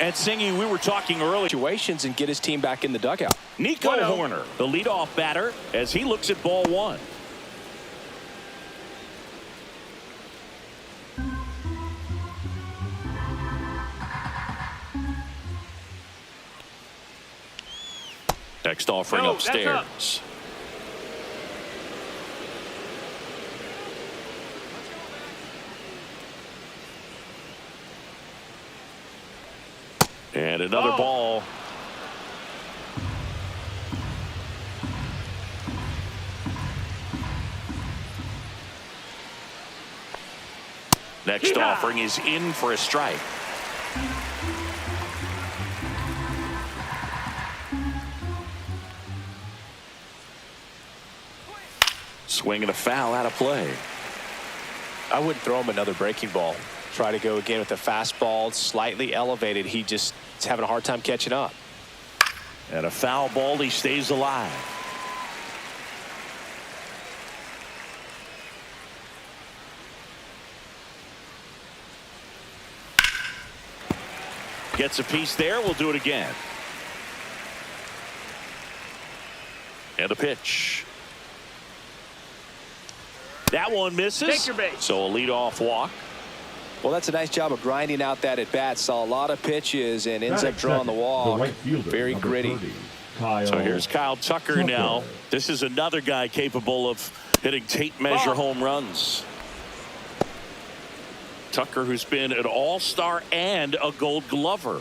And Singy, we were talking earlier situations and get his team back in the dugout. Nico Hoerner, the leadoff batter, as he looks at ball one. Next offering upstairs. And another ball. Next offering is in for a strike. Swing and a foul out of play. I wouldn't throw him another breaking ball. Try to go again with the fastball, slightly elevated. He just is having a hard time catching up. And a foul ball, he stays alive. Gets a piece there. We'll do it again. And a pitch. That one misses. Take your base. So a leadoff walk. Well, that's a nice job of grinding out that at bat. Saw a lot of pitches and ends up drawing the walk. The right fielder, very gritty. 30, So here's Kyle Tucker now. This is another guy capable of hitting tape measure home runs. Tucker, who's been an all-star and a Gold Glover.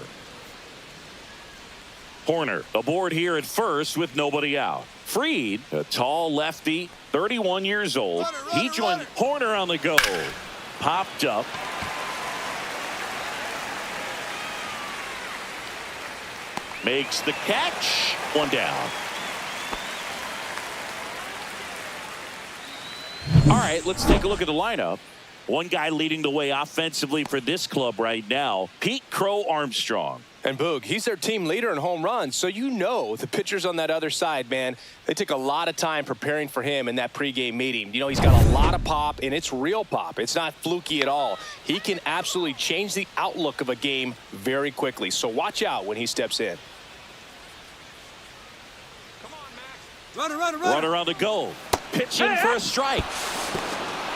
Hoerner aboard here at first with nobody out. Fried, a tall lefty, 31 years old. He joined Hoerner on the go. Popped up. Makes the catch. One down. All right, let's take a look at the lineup. One guy leading the way offensively for this club right now, Pete Crow Armstrong. And Boog, he's their team leader in home runs, so you know the pitchers on that other side, man, they took a lot of time preparing for him in that pregame meeting. You know, he's got a lot of pop, and it's real pop. It's not fluky at all. He can absolutely change the outlook of a game very quickly, so watch out when he steps in. Runner on the go. Pitching for a strike.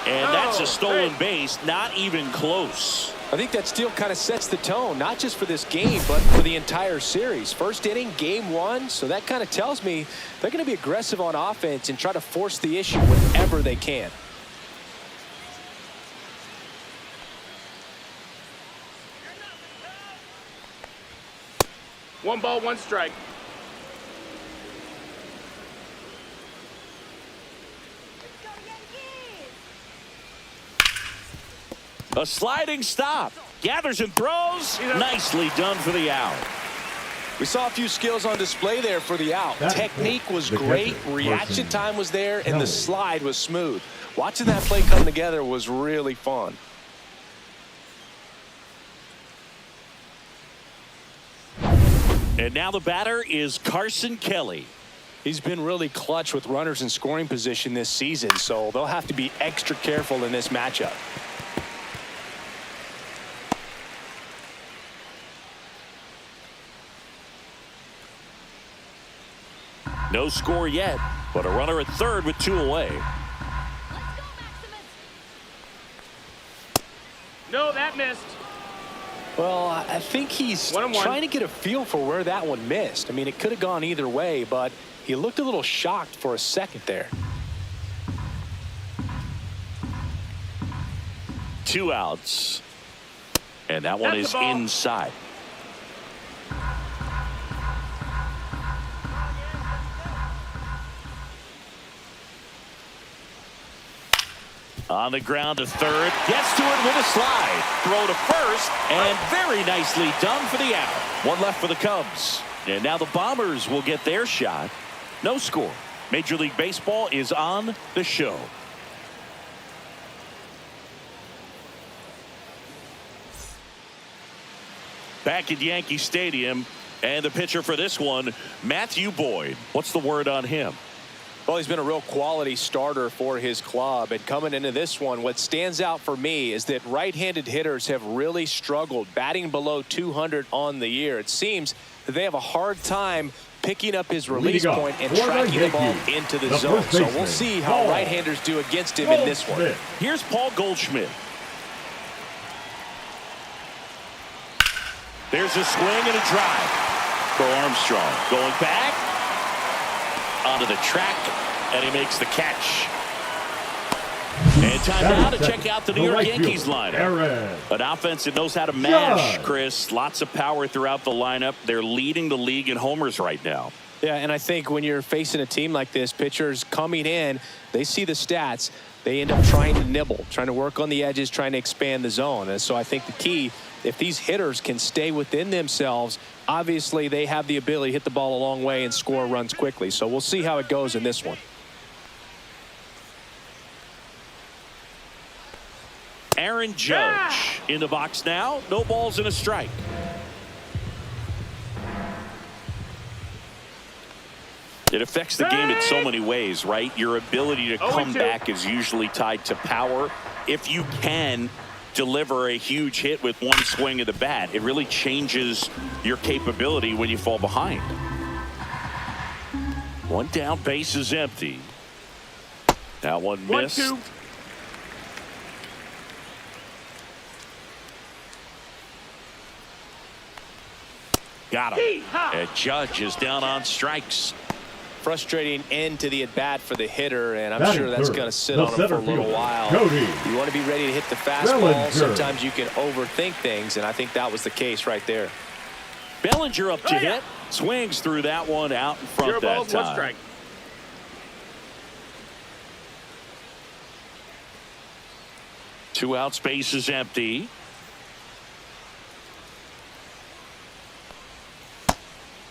And that's a stolen base, not even close. I think that steal kind of sets the tone, not just for this game, but for the entire series. First inning, game one, so that kind of tells me they're going to be aggressive on offense and try to force the issue whenever they can. One ball, one strike. A sliding stop. Gathers and throws. Nicely done for the out. We saw a few skills on display there for the out. Technique was great. Reaction time was there, and the slide was smooth. Watching that play come together was really fun. And now the batter is Carson Kelly. He's been really clutch with runners in scoring position this season, so they'll have to be extra careful in this matchup. No score yet, but a runner at third with two away. No, that missed. Well, I think he's trying to get a feel for where that one missed. I mean, it could have gone either way, but he looked a little shocked for a second there. Two outs. And that one is inside. On the ground to third. Gets to it with a slide. Throw to first. And very nicely done for the out. One left for the Cubs. And now the Bombers will get their shot. No score. Major League Baseball is on the show. Back at Yankee Stadium. And the pitcher for this one, Matthew Boyd. What's the word on him? Well, he's been a real quality starter for his club. And coming into this one, what stands out for me is that right-handed hitters have really struggled, batting below 200 on the year. It seems that they have a hard time picking up his release point and tracking the ball into the zone. So we'll see how right-handers do against him in this one. Here's Paul Goldschmidt. There's a swing and a drive for Armstrong. Going back onto the track, and he makes the catch. And time now to check out the New York Yankees lineup. An offense that knows how to mash, Chris. Lots of power throughout the lineup. They're leading the league in homers right now. Yeah, and I think when you're facing a team like this, pitchers coming in, they see the stats. They end up trying to nibble, trying to work on the edges, trying to expand the zone. And so I think the key, if these hitters can stay within themselves, obviously they have the ability to hit the ball a long way and score runs quickly. So we'll see how it goes in this one. Aaron Judge in the box now. No balls and a strike. It affects the game in so many ways, right? Your ability to come back is usually tied to power. If you can deliver a huge hit with one swing of the bat, it really changes your capability when you fall behind. One down, base is empty. That one missed. 1-2. Got him. And Judge is down on strikes. Frustrating end to the at-bat for the hitter, and I'm sure that's going to sit on him for a little while. You want to be ready to hit the fastball. Sometimes you can overthink things, and I think that was the case right there. Bellinger up to hit. Swings through that one out in front that time. 1 strike. Two out, space is empty.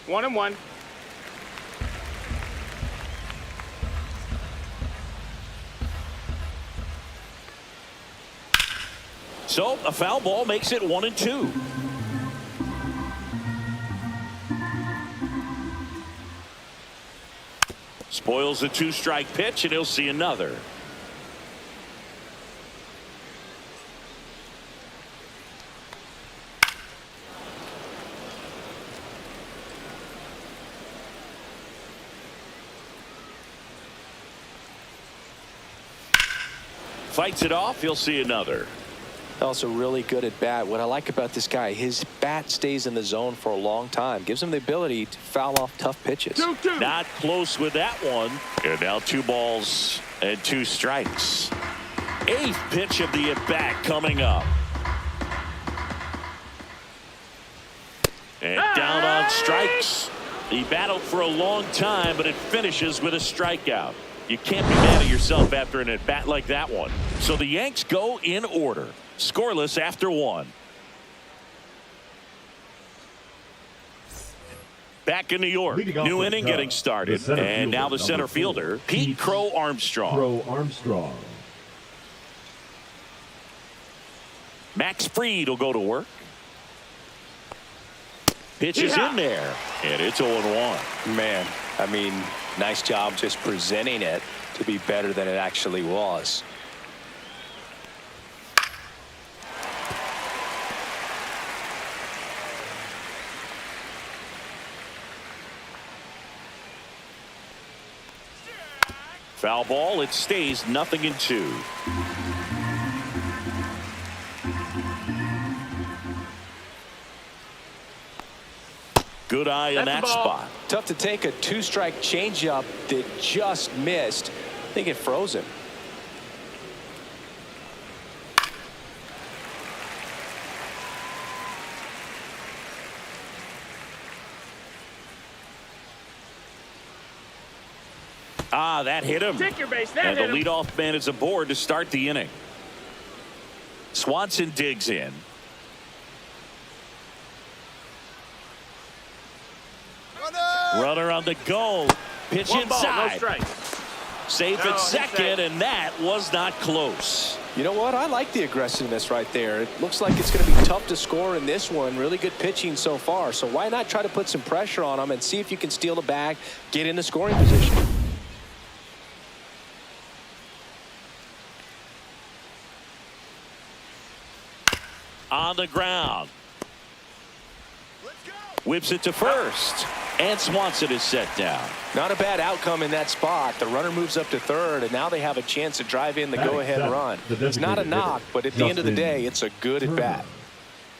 One and one. So a foul ball makes it 1-2. Spoils a 2-strike pitch, and he'll see another. Fights it off, he'll see another. Also really good at bat. What I like about this guy, his bat stays in the zone for a long time. Gives him the ability to foul off tough pitches. 2-2. Not close with that one. And now 2 balls and 2 strikes. 8th pitch of the at-bat coming up. And down on strikes. He battled for a long time, but it finishes with a strikeout. You can't be mad at yourself after an at-bat like that one. So the Yanks go in order. Scoreless after 1. Back in New York. New inning getting started. And now the center fielder, Pete Crow Armstrong. Max Fried will go to work. Pitch is in there. And it's 0-1. Man, I mean, nice job just presenting it to be better than it actually was. Foul ball, it stays 0-2. Good eye in that spot. Tough to take a 2-strike changeup that just missed. I think it froze him. Ah, that hit him. Take your base. That and the hit him. leadoff man is aboard to start the inning. Swanson digs in. Runner on the go. Pitch 1 ball, inside. no strike. Safe at second, and that was not close. You know what? I like the aggressiveness right there. It looks like it's going to be tough to score in this one. Really good pitching so far. So why not try to put some pressure on them and see if you can steal the bag, get in the scoring position. On the ground. Whips it to first. And Swanson is set down. Not a bad outcome in that spot. The runner moves up to third, and now they have a chance to drive in the go-ahead run. It's not a knock, but at the end of the day, it's a good at-bat.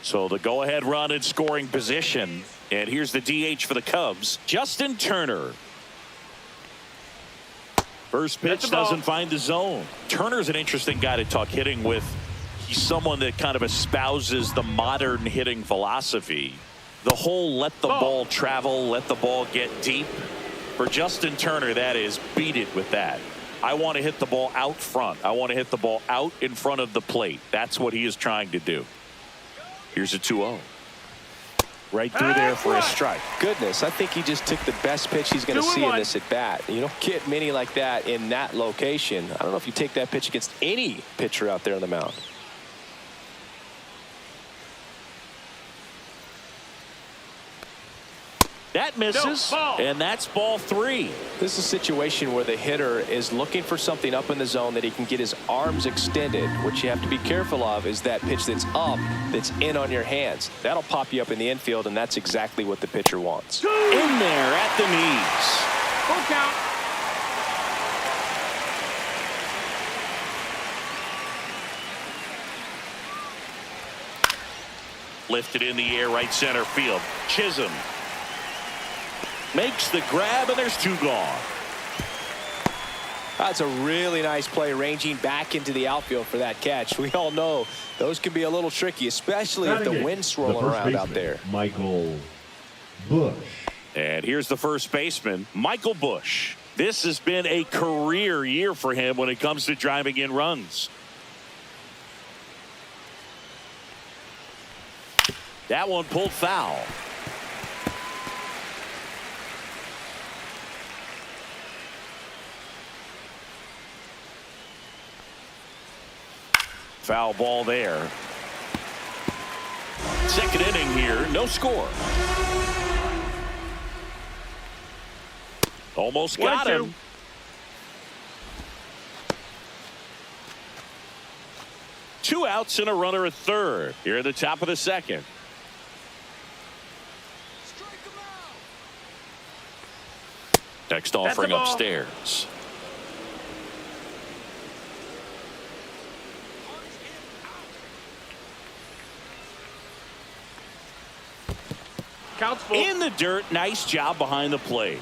So the go-ahead run in scoring position. And here's the DH for the Cubs, Justin Turner. First pitch doesn't find the zone. Turner's an interesting guy to talk hitting with. He's someone that kind of espouses the modern hitting philosophy. The whole let the ball travel, let the ball get deep. For Justin Turner, that is, beat it with that. I want to hit the ball out front. I want to hit the ball out in front of the plate. That's what he is trying to do. Here's a 2-0. Right through there for a strike. Goodness, I think he just took the best pitch he's going to see in this at bat. You don't get many like that in that location. I don't know if you take that pitch against any pitcher out there on the mound. That misses, and that's ball 3. This is a situation where the hitter is looking for something up in the zone that he can get his arms extended. What you have to be careful of is that pitch that's up, that's in on your hands. That'll pop you up in the infield, and that's exactly what the pitcher wants. In there at the knees. Full count. Lifted in the air, right center field. Chisholm makes the grab, and there's 2 gone. That's a really nice play, ranging back into the outfield for that catch. We all know those can be a little tricky, especially if the wind's swirling around out there. Michael Bush. And here's the first baseman, Michael Bush. This has been a career year for him when it comes to driving in runs. That one pulled foul. Foul ball there. Second inning here, no score. Almost got him. Two outs and a runner at third here at the top of the second. Next offering upstairs. Counts full. In the dirt, nice job behind the plate.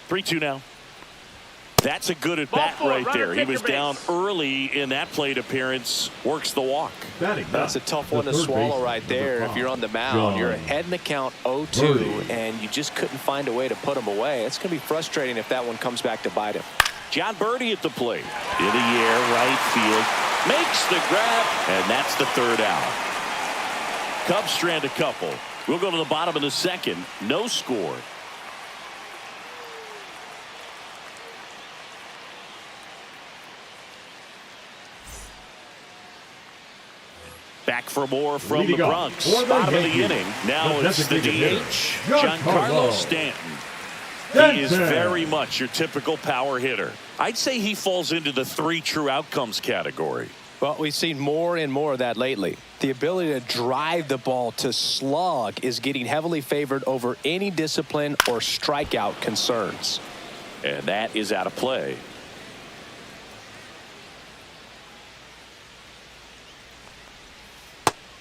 Three-two now. That's a good at bat right there. He was down early in that plate appearance. Works the walk. That's a tough one to swallow right there. If you're on the mound, you're ahead in the count 0-2, and you just couldn't find a way to put him away. It's going to be frustrating if that one comes back to bite him. John Birdie at the plate. In the air, right field. Makes the grab, and that's the third out. Cubs strand a couple. We'll go to the bottom of the second. No score. Back for more from the Bronx. Bottom of the inning. Now it's the DH, Giancarlo Stanton. He is very much your typical power hitter. I'd say he falls into the 3 true outcomes category. Well, we've seen more and more of that lately. The ability to drive the ball to slug is getting heavily favored over any discipline or strikeout concerns. And that is out of play.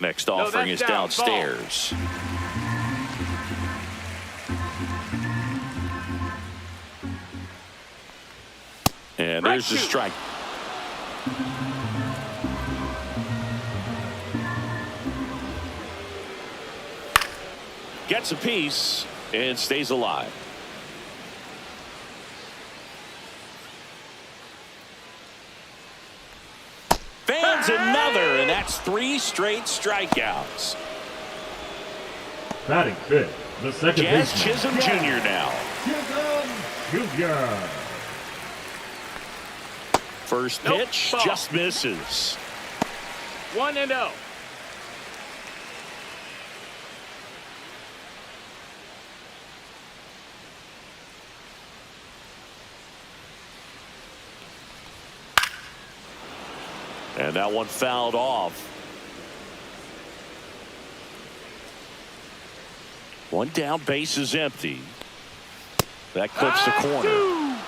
Next offering is downstairs. And there's the strike. Gets a piece and stays alive. Fans another, and that's 3 straight strikeouts. Batting fifth, the second Jazz baseman. Chisholm Jr. now. Chisholm Jr. First pitch just misses. 1-0. And that one fouled off. One down, base is empty. That clips the corner.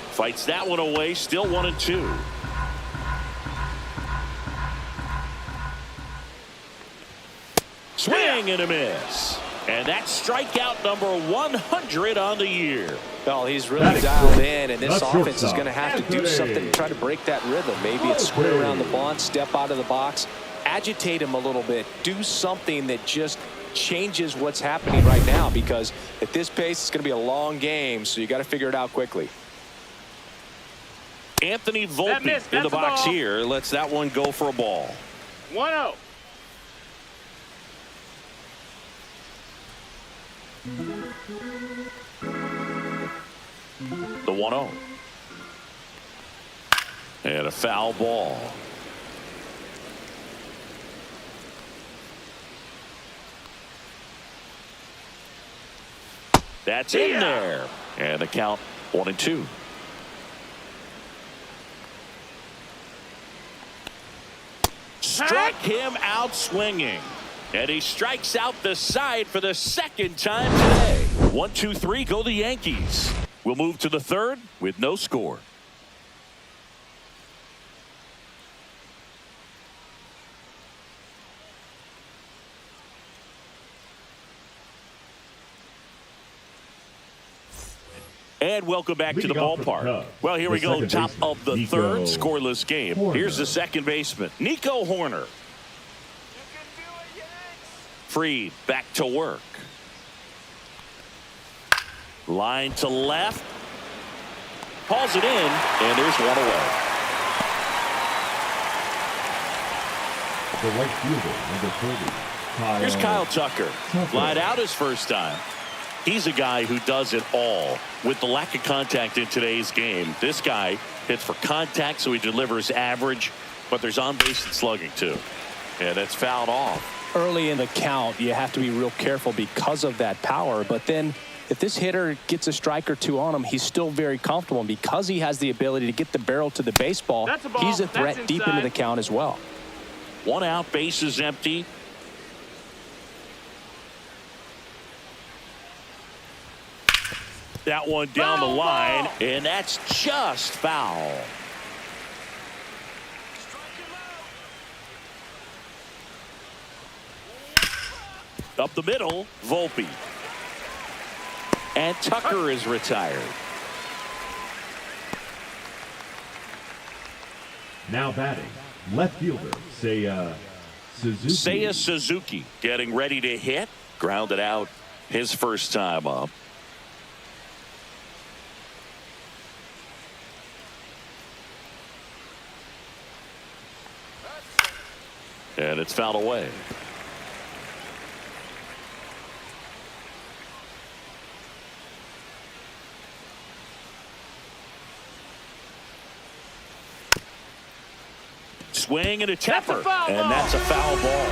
Fights that one away, still 1-2. Swing and a miss. And that's strikeout number 100 on the year. Well, he's really dialed in, and this offense is going to have to do something to try to break that rhythm. Maybe it's square around the bunt, step out of the box, agitate him a little bit, do something that just changes what's happening right now, because at this pace, it's going to be a long game, so you got to figure it out quickly. Anthony Volpe in the box here lets that one go for a ball. 1-0. The 1-0. And a foul ball. That's in there. And the count 1-2. Struck him out swinging. And he strikes out the side for the second time today. 1-2-3 go the Yankees. We'll move to the third with no score. And welcome back to the ballpark. Well, here we go. Top of the third, scoreless game. Here's the second baseman, Nico Horner. Free, back to work. Line to left. Hauls it in, and there's one away. The right fielder, number 30. Here's Kyle Tucker. Lied out his first time. He's a guy who does it all. With the lack of contact in today's game, this guy hits for contact, so he delivers average, but there's on-base and slugging too. And that's fouled off. Early in the count, you have to be real careful because of that power, but then if this hitter gets a strike or two on him, he's still very comfortable, and because he has the ability to get the barrel to the baseball, he's a threat deep into the count as well. One out, base is empty. That one down the line, and that's just foul. Up the middle, Volpe. And Tucker is retired. Now batting, left fielder, Seiya Suzuki. Seiya Suzuki getting ready to hit. Grounded out his first time up. And it's fouled away. Swing and a temper, and that's a foul ball.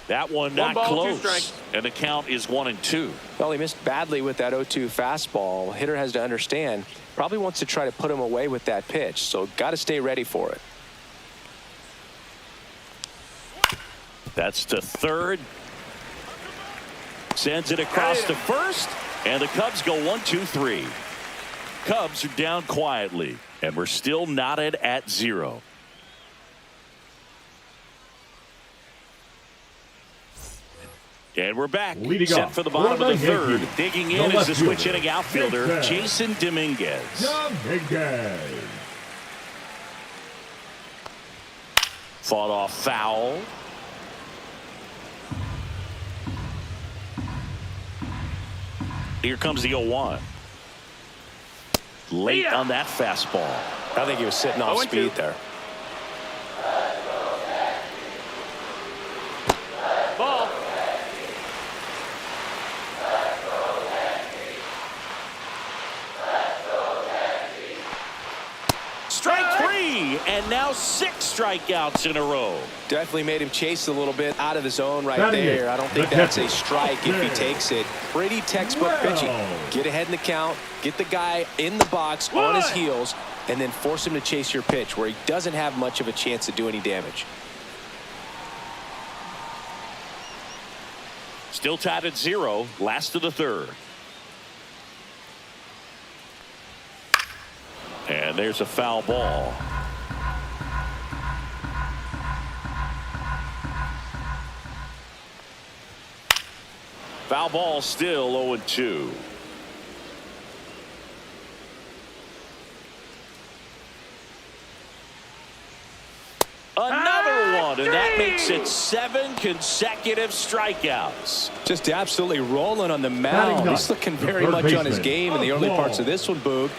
That one not close, and the count is 1-2. Well, he missed badly with that 0-2 fastball. Hitter has to understand, probably wants to try to put him away with that pitch, so got to stay ready for it. That's to third. Sends it across to first, and the Cubs go 1-2-3. Cubs are down quietly, and we're still knotted at 0. And we're back. Set for the bottom of the third. Digging in is the switch hitting outfielder, Jason Dominguez. Fought off foul. Here comes the 0-1. Late on that fastball. I think he was sitting off speed there. Ball. Strike 3, and And now 6 strikeouts in a row. Definitely made him chase a little bit out of the zone right Batting there. it, I don't think the that's a catcher, strike if he Este. takes it. Pretty textbook pitching. Get ahead in the count, get the guy in the box on his heels, and then force him to chase your pitch where he doesn't have much of a chance to do any damage. Still tied at 0, last of the 3rd. And there's a foul ball. Foul ball, still 0-2. Another one, and that makes it 7 consecutive strikeouts. Just absolutely rolling on the mound. He's looking very much on his game in the early parts of this one, Boog.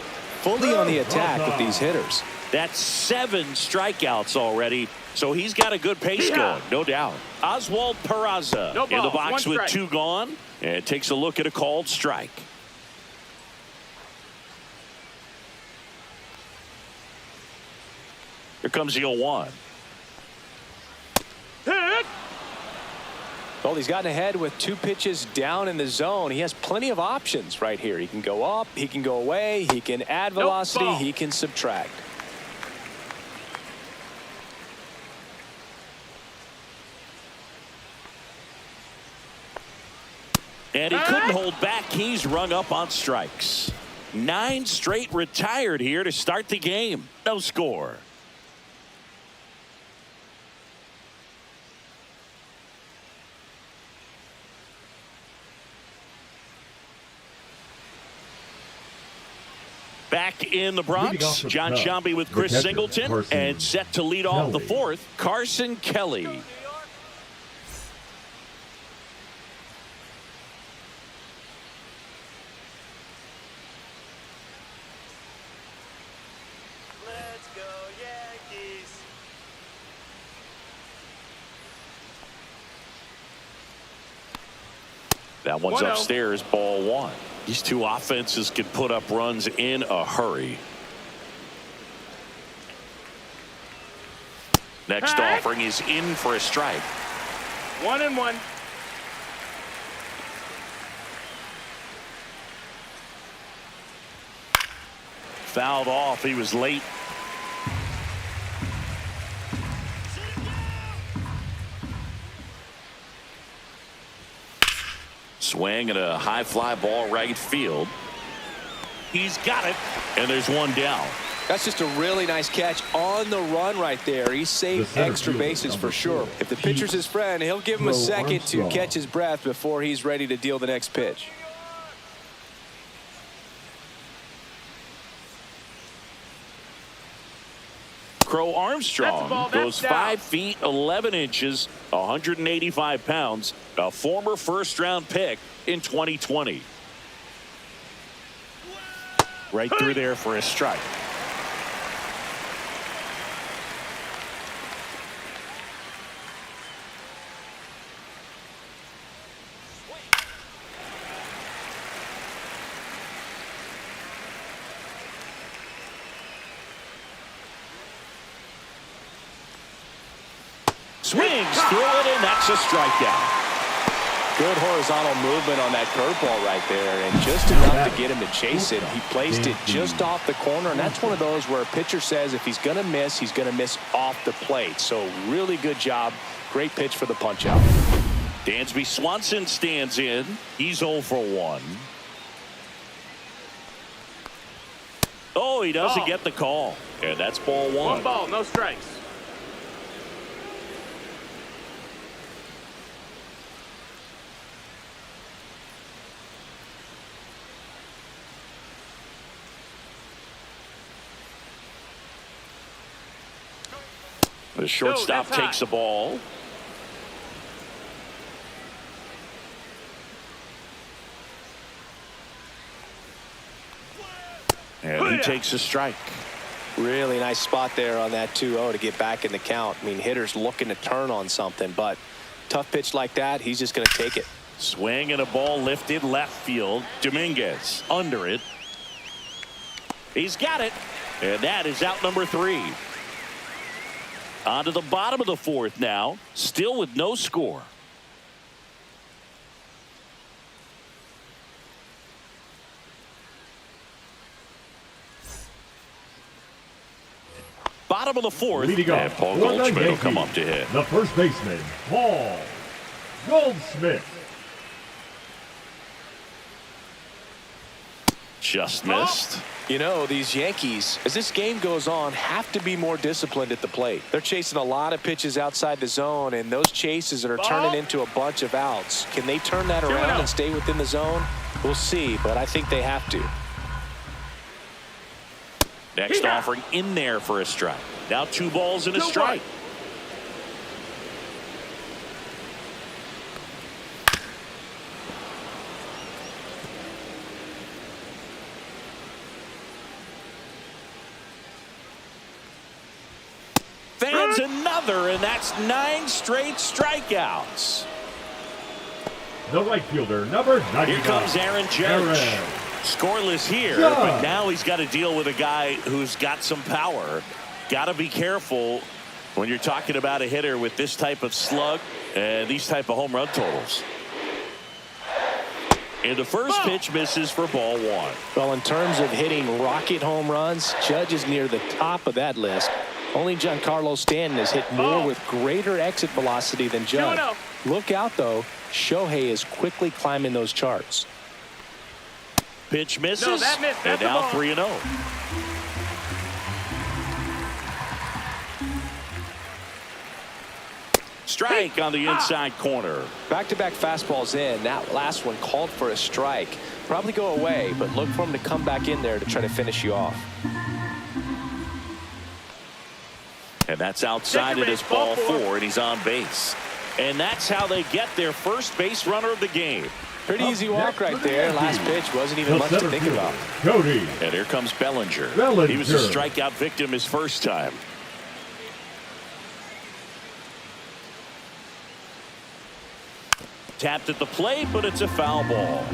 Fully on the attack with these hitters. That's 7 strikeouts already, so he's got a good pace going, no doubt. Oswald Peraza No in the balls, box 1 with strike. 2 gone, and takes a look at a called strike. Here comes the 0-1. Hit. Well, he's gotten ahead with 2 pitches down in the zone. He has plenty of options right here. He can go up, he can go away, he can add velocity, ball. he can subtract. And he couldn't hold back. He's rung up on strikes. 9 straight retired here to start the game. No score. Back in the Leading off Bronx, the John top, Sciambi with the Chris catcher, Singleton, Carson and set to lead off the Kelly. 4th, Carson Kelly. Let's go Yankees. That one's 1-0. upstairs, ball 1. These 2 offenses can put up runs in a hurry. Next Hey. offering is in for a strike. 1-1. Fouled off. He was late. Swing and a high fly ball right field. He's got it, and there's 1 down. That's just a really nice catch on the run right there. He saved The center extra fielder, bases number for sure. 4, If the pitcher's his friend, he'll give him a Crow second Armstrong. to catch his breath before he's ready to deal the next pitch. Crow Armstrong That's a ball, goes that's down. 5 feet 11 inches, 185 pounds, a former first-round pick in 2020. Right through there for a strike. Swings through it, and that's a strikeout. Good horizontal movement on that curveball right there, and just enough to get him to chase it. He placed it just off the corner, and that's one of those where a pitcher says if he's going to miss, he's going to miss off the plate. So really good job. Great pitch for the punch out. Dansby Swanson stands in. He's 0 for 1. Oh, he doesn't Ball. get the call. And that's ball 1. 1 ball, no strikes. The shortstop that's high. takes the ball. And he takes a strike. Really nice spot there on that 2-0 to get back in the count. I mean, hitters looking to turn on something, but tough pitch like that, he's just going to take it. Swing and a ball lifted left field. Dominguez under it. He's got it. And that is out number 3. On to the bottom of the fourth now, still with no score. Bottom of the fourth, Leading and off Paul for the Goldschmidt will come Yankees, up to hit. the first baseman, Paul Goldschmidt. Just missed. You know, these Yankees, as this game goes on, have to be more disciplined at the plate. They're chasing a lot of pitches outside the zone, and those chases are turning into a bunch of outs. Can they turn that around and stay within the zone? We'll see, but I think they have to. Next offering in there for a strike. Now 2 balls and a strike. Fans another, and that's 9 straight strikeouts. The right fielder, number 99. Here comes Aaron Judge. Scoreless here, but now he's got to deal with a guy who's got some power. Got to be careful when you're talking about a hitter with this type of slug and these type of home run totals. And the first pitch misses for ball 1. Well, in terms of hitting rocket home runs, Judge is near the top of that list. Only Giancarlo Stanton has hit more with greater exit velocity than Judge. Look out, though. Shohei is quickly climbing those charts. Pitch misses, No, that missed. and That's now the ball. 3-0. Strike on the inside corner. Back-to-back fastballs in. That last one called for a strike. Probably go away, but look for him to come back in there to try to finish you off. And that's outside it is ball 4, and he's on base. And that's how they get their first base runner of the game. Pretty easy walk right there. Last pitch wasn't even much to think about. Cody. And here comes Bellinger. He was a strikeout victim his first time. Tapped at the plate, but it's a foul ball.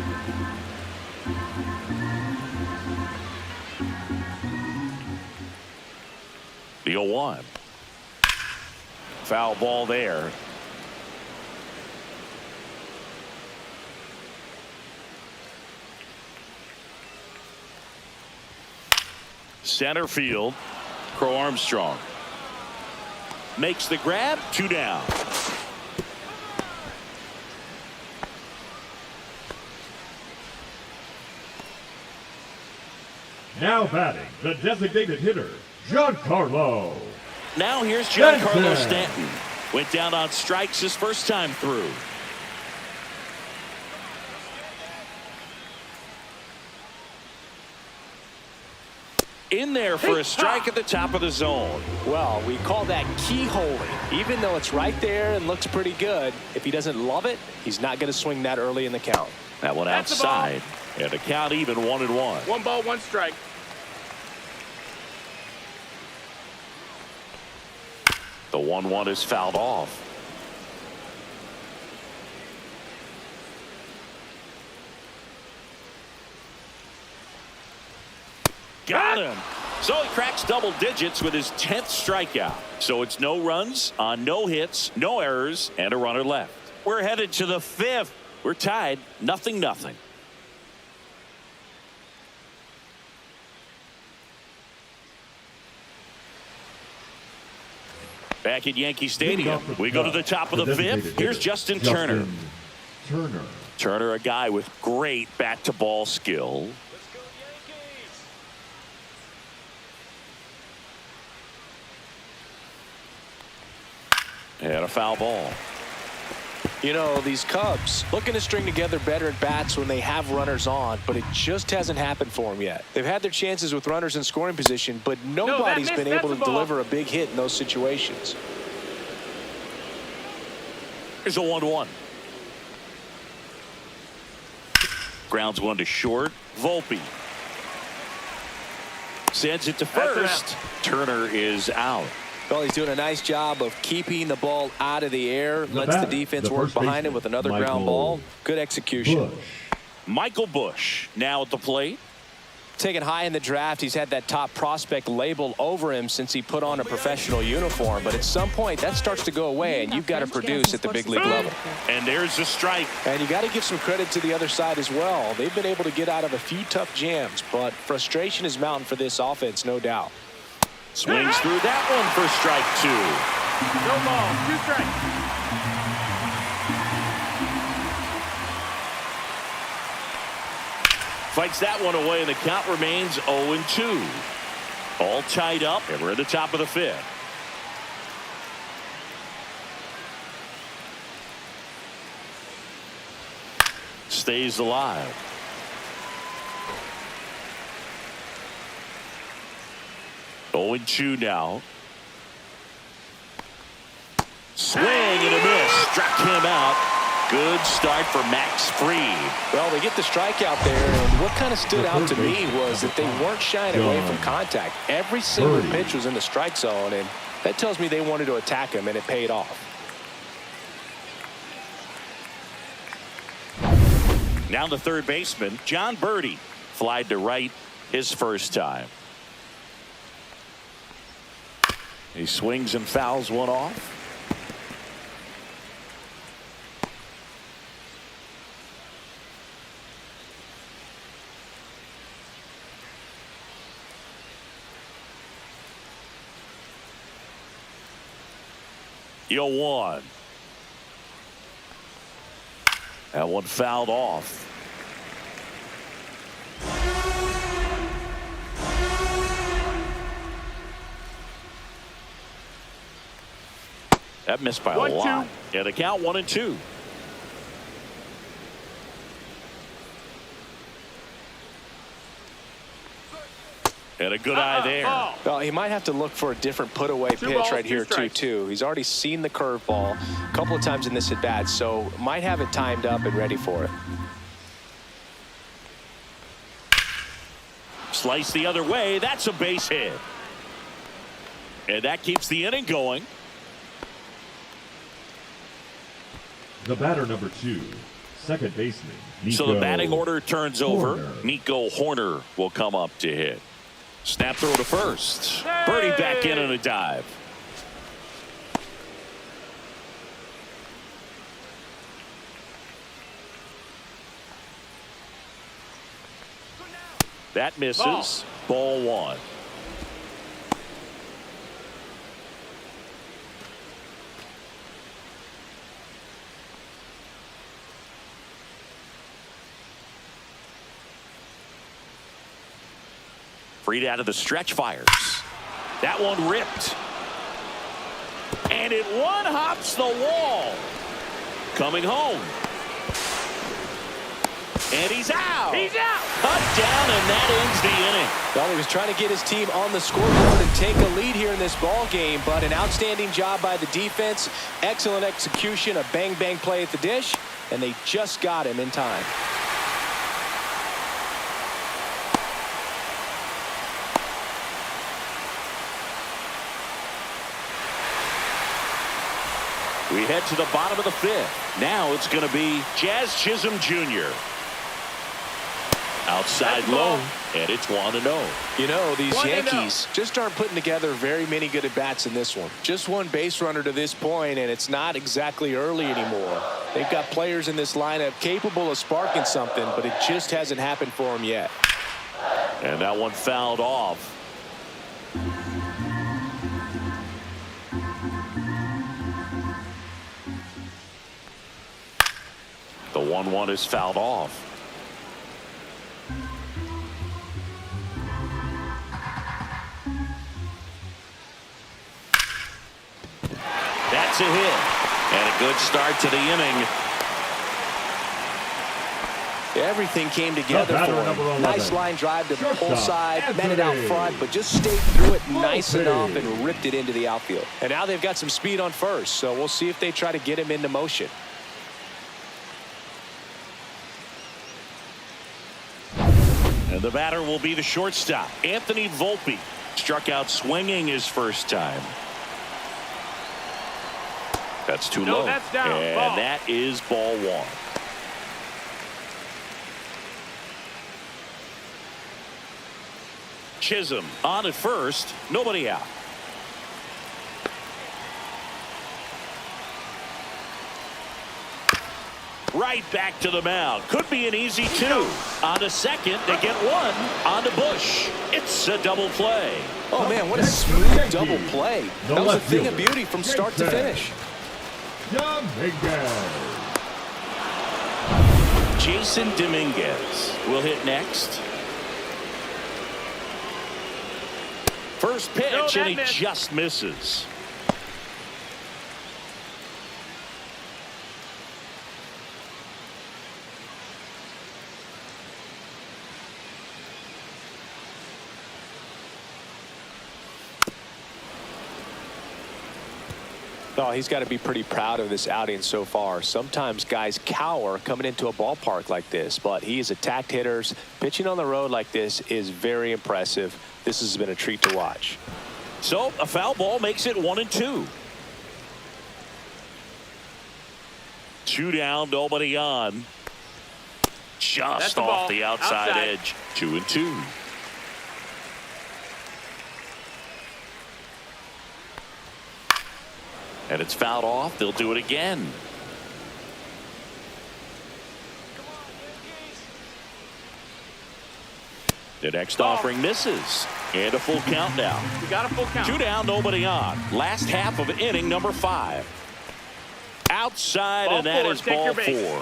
The 0-1. Foul ball there. Center field. Crow Armstrong makes the grab. 2 down. Now batting, the designated hitter, Giancarlo. Now here's Giancarlo Stanton. Went down on strikes his first time through. In there for a strike at the top of the zone. Well, we call that keyholing. Even though it's right there and looks pretty good, if he doesn't love it, he's not going to swing that early in the count. That one That's the ball. outside. And the count even 1-1. 1 ball, 1 strike. The 1-1 is fouled off. Got him. So he cracks double digits with his 10th strikeout. So it's no runs on no hits, no errors, and a runner left. We're headed to the 5th. We're tied 0-0. Back at Yankee Stadium, we go to the top of the 5th. Here's Justin Turner. Turner, a guy with great bat-to-ball skill. Let's go Yankees! And a foul ball. You know, these Cubs looking to string together better at bats when they have runners on, but it just hasn't happened for them yet. They've had their chances with runners in scoring position, but nobody's been able to deliver a big hit in those situations. Here's a 1-1. Grounds one to short. Volpe sends it to first. Turner is out. Well, he's doing a nice job of keeping the ball out of the air. Lets the defense work behind him with another ground ball. Good execution. Michael Busch now at the plate. Taken high in the draft, he's had that top prospect label over him since he put on a professional uniform. But at some point, that starts to go away, and you've got to produce at the big league level. And there's the strike. And you got to give some credit to the other side as well. They've been able to get out of a few tough jams, but frustration is mounting for this offense, no doubt. Swings through that one for strike 2. No ball, 2 strikes. Fights that one away, and the count remains 0-2. All tied up, and we're at the top of the 5th. Stays alive. Oh, 0-2 now. Swing and a miss. Struck him out. Good start for Max Fried. Well, they get the strikeout there, and what kind of stood out to me was that they weren't shying away from contact. Every single pitch was in the strike zone, and that tells me they wanted to attack him, and it paid off. Now the third baseman, John Birdie, flied to right his first time. He swings and fouls one off. Yo, 1. That one fouled off. That missed by a lot. Yeah, the count 1-2. And a good eye there. Well, he might have to look for a different put-away pitch right here, 2-2. He's already seen the curveball a couple of times in this at-bat, so might have it timed up and ready for it. Slice the other way. That's a base hit. And that keeps the inning going. The batter number 2, second baseman, Nico. So the batting order turns over. Horner. Nico Horner will come up to hit. Snap throw to first. Birdie back in on a dive. That misses. Ball 1. Fried out of the stretch, fires. That one ripped. And it one-hops the wall. Coming home. And he's out. He's out. Cut down, and that ends the inning. Well, he was trying to get his team on the scoreboard and take a lead here in this ball game, but an outstanding job by the defense, excellent execution, a bang-bang play at the dish, and they just got him in time. We head to the bottom of the 5th. Now it's going to be Jazz Chisholm Jr. Outside low, and it's 1-0. You know, these 1-0. Yankees just aren't putting together very many good at-bats in this one. Just one base runner to this point, and it's not exactly early anymore. They've got players in this lineup capable of sparking something, but it just hasn't happened for them yet. And that one fouled off. The 1-1 is fouled off. That's a hit. And a good start to the inning. Everything came together The for batter, number him. 11. Nice line drive to the pull Shortstop, side, met it out Anthony. front, but just stayed through it nice Bullpen. enough and ripped it into the outfield. And now they've got some speed on first, so we'll see if they try to get him into motion. And the batter will be the shortstop, Anthony Volpe. Struck out swinging his first time. That's too No, low. that's down. And Ball. that is ball 1. Chisholm on at first, nobody out. Right back to the mound. Could be an easy two. On to second, they get one. On to Bush. It's a double play. Oh, man, what a smooth double play. That was a thing of beauty from start to finish. Jason Dominguez will hit next. First pitch, and he just misses. Oh, he's got to be pretty proud of this outing so far. Sometimes guys cower coming into a ballpark like this, but he has attacked hitters. Pitching on the road like this is very impressive. This has been a treat to watch. So a foul ball makes it 1-2. 2 down, nobody on. Just off the outside edge. 2-2. And it's fouled off. They'll do it again. The next offering misses. And a full count now. We got a full count. 2 down, nobody on. Last half of inning number 5. Outside, Ball and that four. is Take ball your base. 4.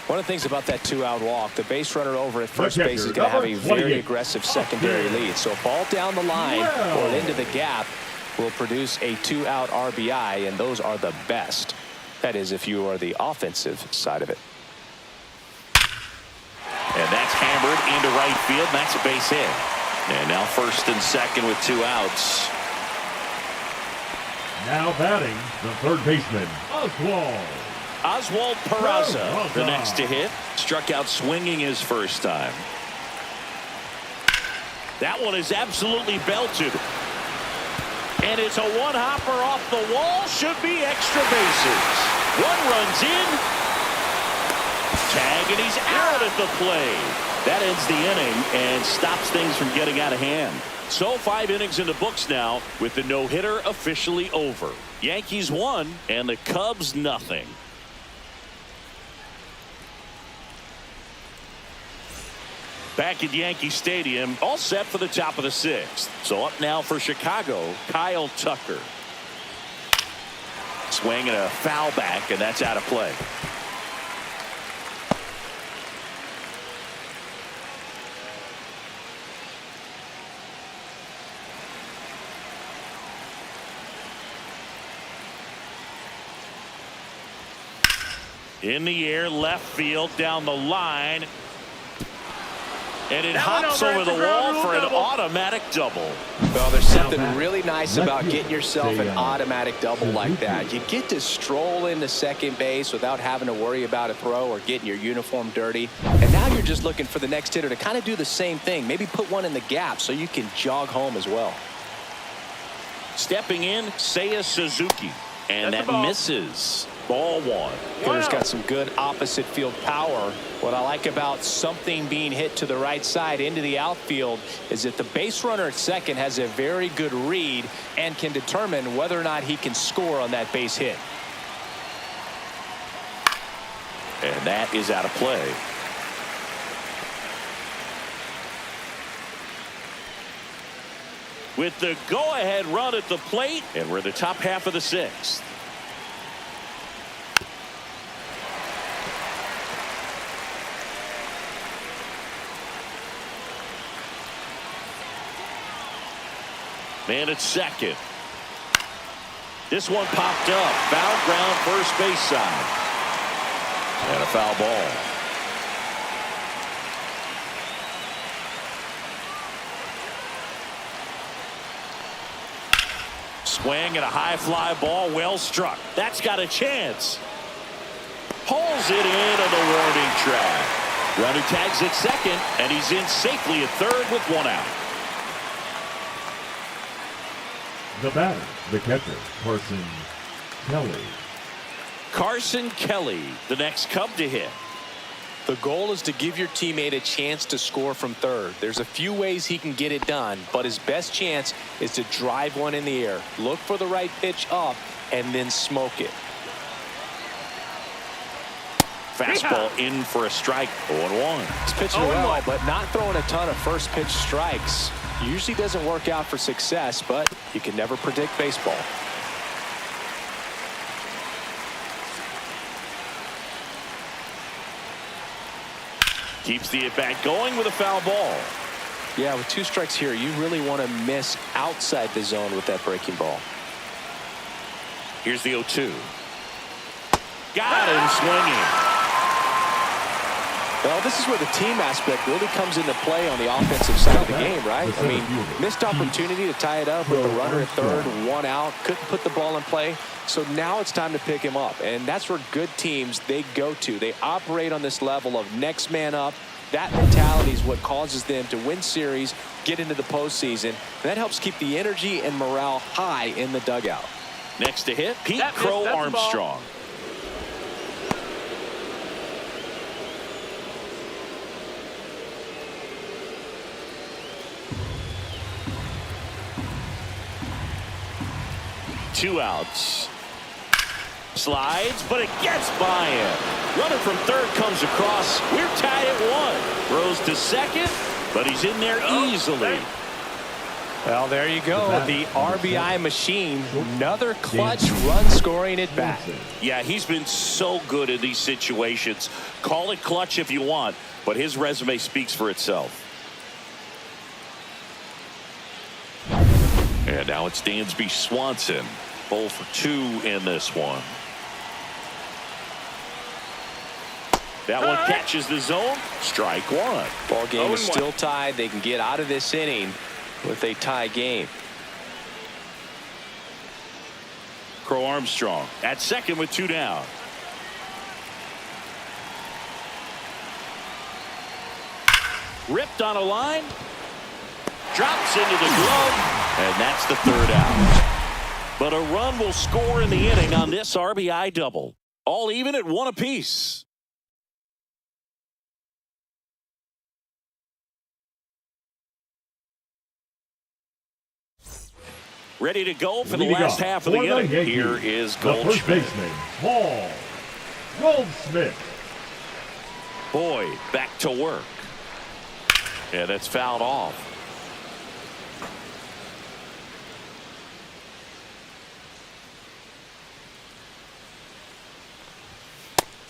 One of the things about that 2-out walk, the base runner over at first Okay, base is going to have a number very 28. aggressive secondary lead. So a ball down the line or into the gap will produce a 2-out RBI, and those are the best. That is, if you are the offensive side of it. And that's hammered into right field, and that's a base hit. And now first and second with 2 outs. Now batting, the third baseman, Oswald Peraza, the next to hit. Struck out swinging his first time. That one is absolutely belted. And it's a one-hopper off the wall. Should be extra bases. 1 runs in. Tag, and he's out at the plate. That ends the inning and stops things from getting out of hand. So 5 innings in the books now with the no-hitter officially over. Yankees 1 and the Cubs nothing. Back at Yankee Stadium, all set for the top of the 6th. So up now for Chicago, Kyle Tucker. Swing and a foul back, and that's out of play. In the air, left field, down the line. And it hops over the wall for an automatic double. Well, there's something really nice about getting yourself an automatic double like that. You get to stroll into second base without having to worry about a throw or getting your uniform dirty. And now you're just looking for the next hitter to kind of do the same thing. Maybe put one in the gap so you can jog home as well. Stepping in, Seiya Suzuki. And that misses. Ball 1. Hitter's got some good opposite field power. What I like about something being hit to the right side into the outfield is that the base runner at second has a very good read and can determine whether or not he can score on that base hit. And that is out of play. With the go-ahead run at the plate, and we're in the top half of the 6th. Man at second. This one popped up. Foul ground, first base side. And a foul ball. Swing and a high fly ball, well struck. That's got a chance. Pulls it in on the warning track. Runner tags at second, and he's in safely at third with 1 out. The batter, the catcher, Carson Kelly. Carson Kelly, the next Cub to hit. The goal is to give your teammate a chance to score from third. There's a few ways he can get it done, but his best chance is to drive one in the air. Look for the right pitch up and then smoke it. Fastball in for a strike. 0-1. He's pitching well, but not throwing a ton of first pitch strikes. Usually doesn't work out for success, but you can never predict baseball. Keeps the at-bat going with a foul ball. Yeah, with 2 strikes here, you really want to miss outside the zone with that breaking ball. Here's the 0-2. Got him swinging. Well, this is where the team aspect really comes into play on the offensive side of the game, right? I mean, missed opportunity to tie it up with the runner at third, 1 out, couldn't put the ball in play. So now it's time to pick him up, and that's where good teams, they go to. They operate on this level of next man up. That mentality is what causes them to win series, get into the postseason, and that helps keep the energy and morale high in the dugout. Next to hit, Pete Crow Armstrong. Two outs. Slides, but it gets by him. Runner from third comes across. We're tied at 1. Throws to second, but he's in there easily. Well, there you go. The RBI machine. Another clutch run scoring at bat. Yeah, he's been so good in these situations. Call it clutch if you want, but his resume speaks for itself. And now it's Dansby Swanson. 0 for 2 in this one. That one catches the zone. Strike 1. Ball game is still tied. They can get out of this inning with a tie game. Crow Armstrong at second with 2 down. Ripped on a line. Drops into the glove. And that's the 3rd out. But a run will score in the inning on this RBI double. All even at 1 apiece. Ready to go for the last half of the inning. Here is Goldschmidt. The first baseman, Paul Goldschmidt. Boyd back to work. And it's fouled off.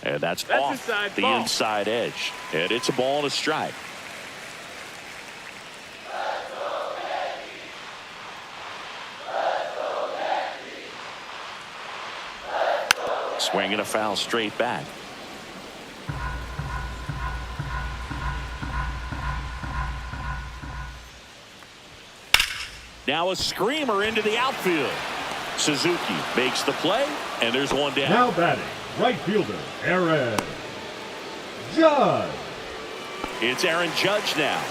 And that's off the inside edge. And it's a ball and a strike. Swinging a foul straight back. Now a screamer into the outfield. Suzuki makes the play, and there's 1 down. Now batting, right fielder, Aaron Judge. It's Aaron Judge now.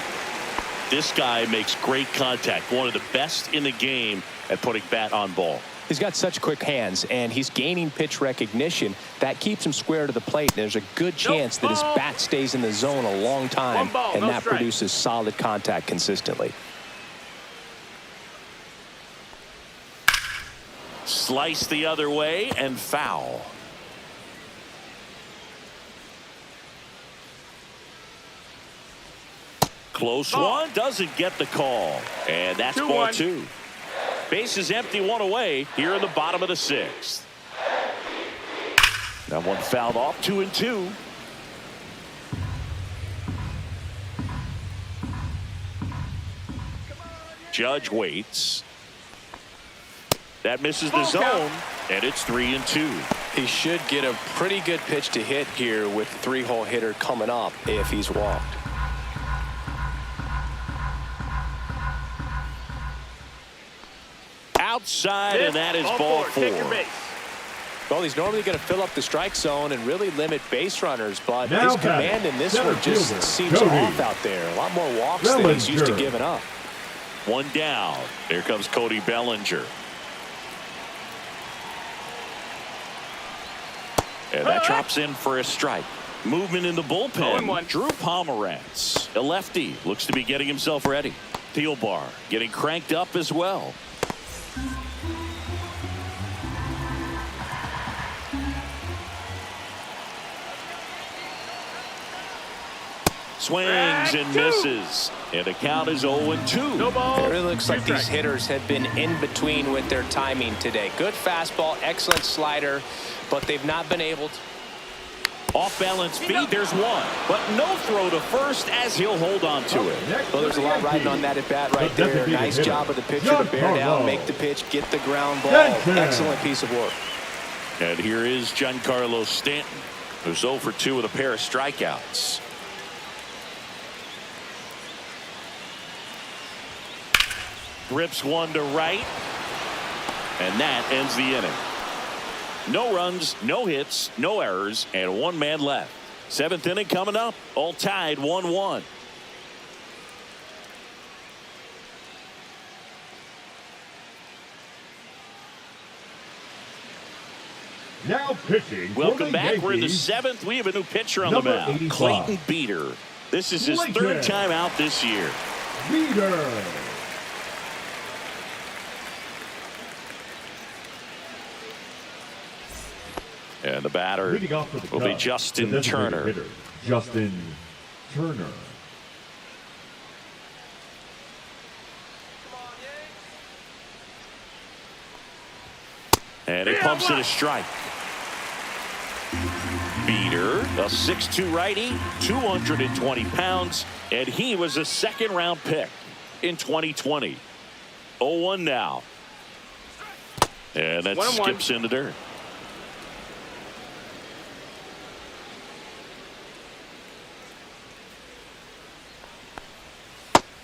This guy makes great contact. One of the best in the game at putting bat on ball. He's got such quick hands, and he's gaining pitch recognition. That keeps him square to the plate. There's a good chance that his bat stays in the zone a long time, and that produces solid contact consistently. Slice the other way and foul. Close one, doesn't get the call. And that's ball 2. Base is empty, 1 away here in the bottom of the 6th. That one fouled off, 2-2. Judge waits. That misses the zone, and it's 3-2. He should get a pretty good pitch to hit here with the 3-hole hitter coming up if he's walked. Outside, and that is ball 4. Well, he's normally going to fill up the strike zone and really limit base runners, but now his command in this one just seems off out there. A lot more walks than he's used to giving up. 1 down. Here comes Cody Bellinger. And that drops in for a strike. Movement in the bullpen. 0-1. Drew Pomerantz, a lefty, looks to be getting himself ready. Thielbar getting cranked up as well. Swings and misses. And the count is 0-2. No ball. It really looks like Two these strikes. hitters have been in between with their timing today. Good fastball, excellent slider, but they've not been able to. Off balance speed, there's one. But no throw to first as he'll hold on to it. Well, there's a lot riding on that at bat right there. Nice job of the pitcher to bear down, make the pitch, get the ground ball. Excellent piece of work. And here is Giancarlo Stanton, who's 0 for 2 with a pair of strikeouts. Rips one to right. And that ends the inning. No runs, no hits, no errors, and one man left. 7th inning coming up, all tied 1-1. Now pitching. for Welcome the back. We're in the Yankees, 7th. We have a new pitcher on the number mound, 85. Clayton Beeter. This is his Clayton. 3rd time out this year. Leader. And the batter Leading off for the will be Cubs, Justin the designated Turner. hitter, Justin Turner. And he pumps it a strike. Beeter, a 6'2 righty, 220 pounds, and he was a 2nd-round pick in 2020. 0-1 now. And that 1-1. skips into dirt.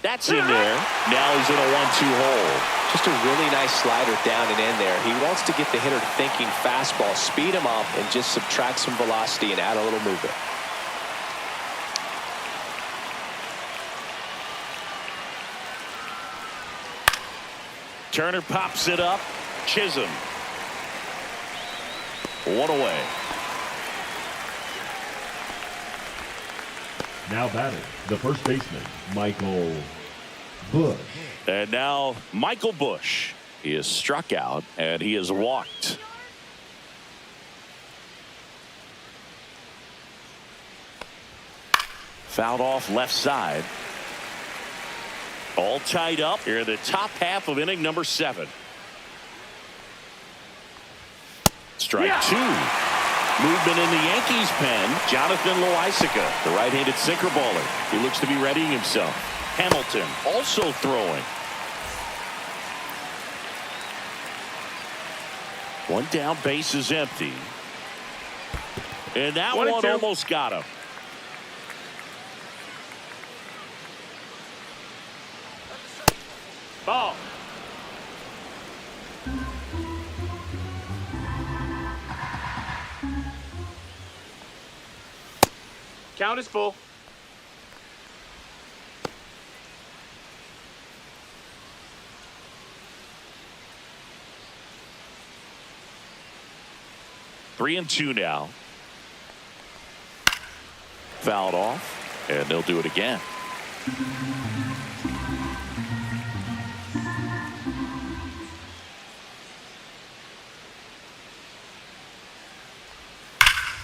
That's in there. Now he's in a 1-2 hole. Just a really nice slider down and in there. He wants to get the hitter thinking fastball, speed him up, and just subtract some velocity and add a little movement. Turner pops it up. Chisholm. One away. Now batting, the first baseman, Michael Bush. And now Michael Bush. He is struck out and he is walked. Fouled off left side. All tied up here in the top half of inning number 7. Strike 2. Movement in the Yankees pen. Jonathan Loaisiga, the right-handed sinker baller. He looks to be readying himself. Hamilton also throwing. One down, base is empty. And that 1-2. one almost got him. Ball. Count is full. Three and 2 now. Fouled off, and they'll do it again.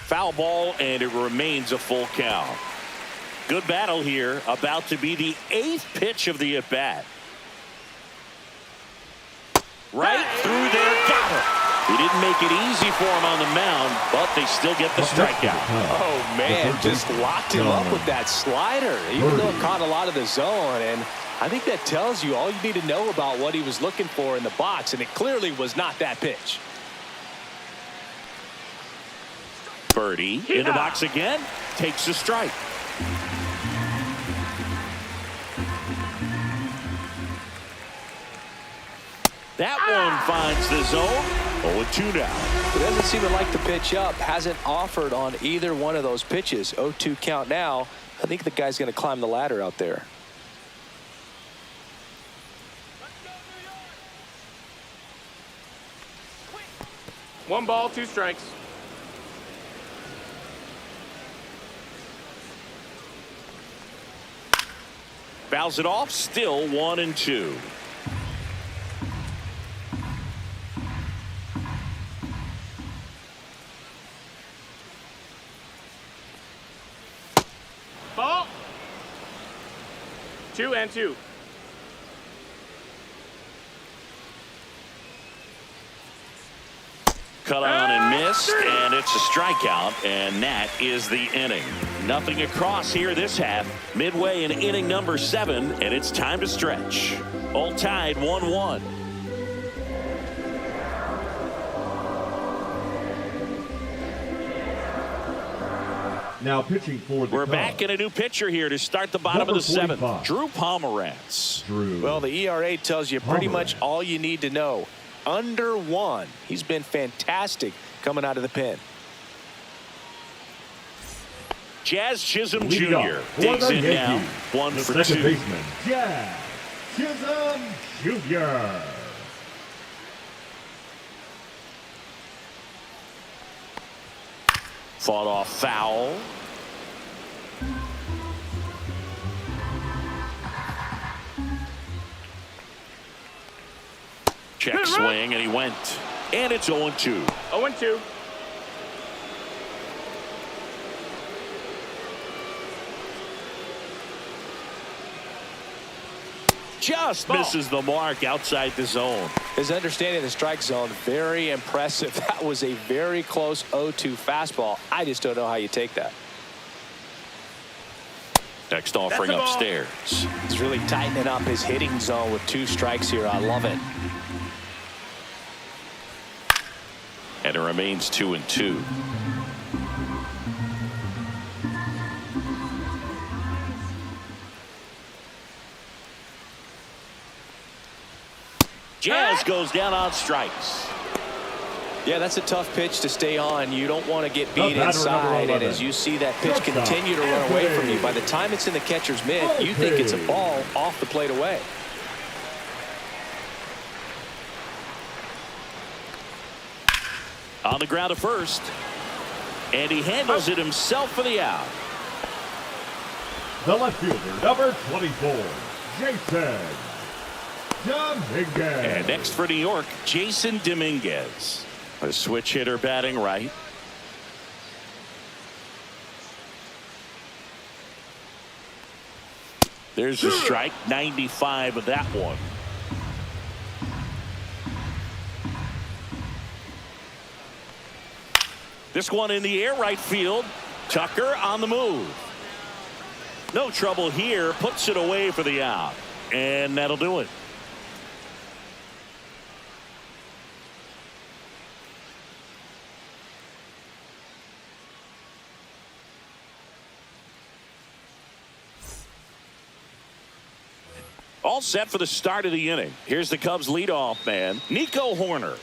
Foul ball, and it remains a full count. Good battle here, about to be the 8th pitch of the at-bat. Right through there, got him. He didn't make it easy for him on the mound, but they still get the strikeout. Oh, man, just locked him up with that slider, even though it caught a lot of the zone. And I think that tells you all you need to know about what he was looking for in the box, and it clearly was not that pitch. Birdie in the box again, takes a strike. That one finds the zone. 0-2 now. He doesn't seem to like the pitch up. Hasn't offered on either one of those pitches. 0-2 count now. I think the guy's going to climb the ladder out there. One ball, 2 strikes. Fouls it off, still 1-2. Ball. 2-2. Cut on and missed, and it's a strikeout, and that is the inning. Nothing across here this half. Midway in inning number 7, and it's time to stretch. All tied 1-1. Now pitching for the We're Cubs. back in a new pitcher here to start the bottom Number of the 7th. 45. Drew Pomeranz. Drew. Well, the ERA tells you pretty much Pomeranz. all you need to know. Under 1. He's been fantastic coming out of the pen. Jazz Chisholm Lead Jr. off for digs the in now. Yankees, 1 the for second 2. baseman, Jazz Chisholm Jr. Fought off foul. Check swing, and he went. And it's 0-2. 0-2. Just Ball. misses the mark outside the zone. His understanding of the strike zone, very impressive. That was a very close 0-2 fastball. I just don't know how you take that. Next offering That's a ball. upstairs. He's really tightening up his hitting zone with 2 strikes here. I love it. And it remains 2-2. Jazz goes down on strikes. Yeah, that's a tough pitch to stay on. You don't want to get The beat batter, number inside, and 11. as you see that pitch Shortstop, continue to run away from you, Este. by the time it's in the catcher's mitt, you think it's a ball off the plate away. On the ground to first. And he handles it himself for the out. The left fielder, number 24, Jason Dominguez. And next for New York, Jason Dominguez. A switch hitter batting right. There's a strike, 95 of that one. This one in the air, right field. Tucker on the move. No trouble here, puts it away for the out. And that'll do it. All set for the start of the inning. Here's the Cubs leadoff man, Nico Hoerner.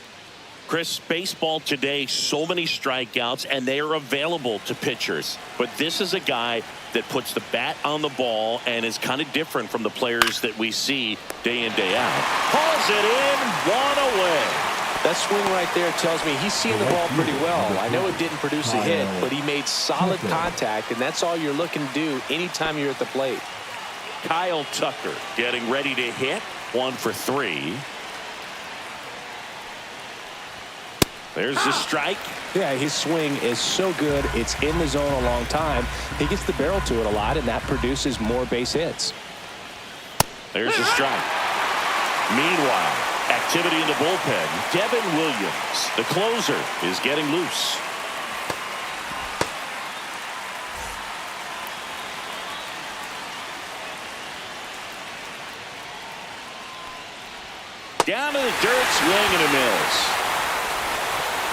Chris, baseball today, so many strikeouts, and they are available to pitchers. But this is a guy that puts the bat on the ball and is kind of different from the players that we see day in, day out. Pulls it in, 1 away. That swing right there tells me he's seeing the ball pretty well. I know it didn't produce a hit, but he made solid contact, and that's all you're looking to do anytime you're at the plate. Kyle Tucker getting ready to hit, 1 for 3. There's the strike. Yeah, his swing is so good. It's in the zone a long time. He gets the barrel to it a lot, and that produces more base hits. There's the strike. Meanwhile, activity in the bullpen. Devin Williams, the closer, is getting loose. Down to the dirt, swing and a miss.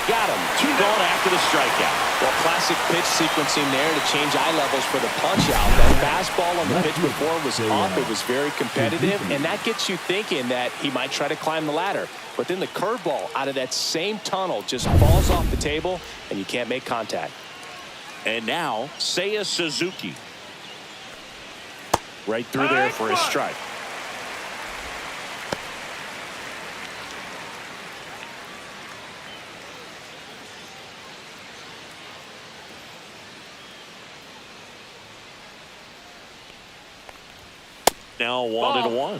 Got him. 2 gone after the strikeout. Well, classic pitch sequencing there to change eye levels for the punch out. That fastball on the pitch before was off. It was very competitive, and that gets you thinking that he might try to climb the ladder. But then the curveball out of that same tunnel just falls off the table, and you can't make contact. And now, Seiya Suzuki. Right through there for a strike. now Ball. 1-1.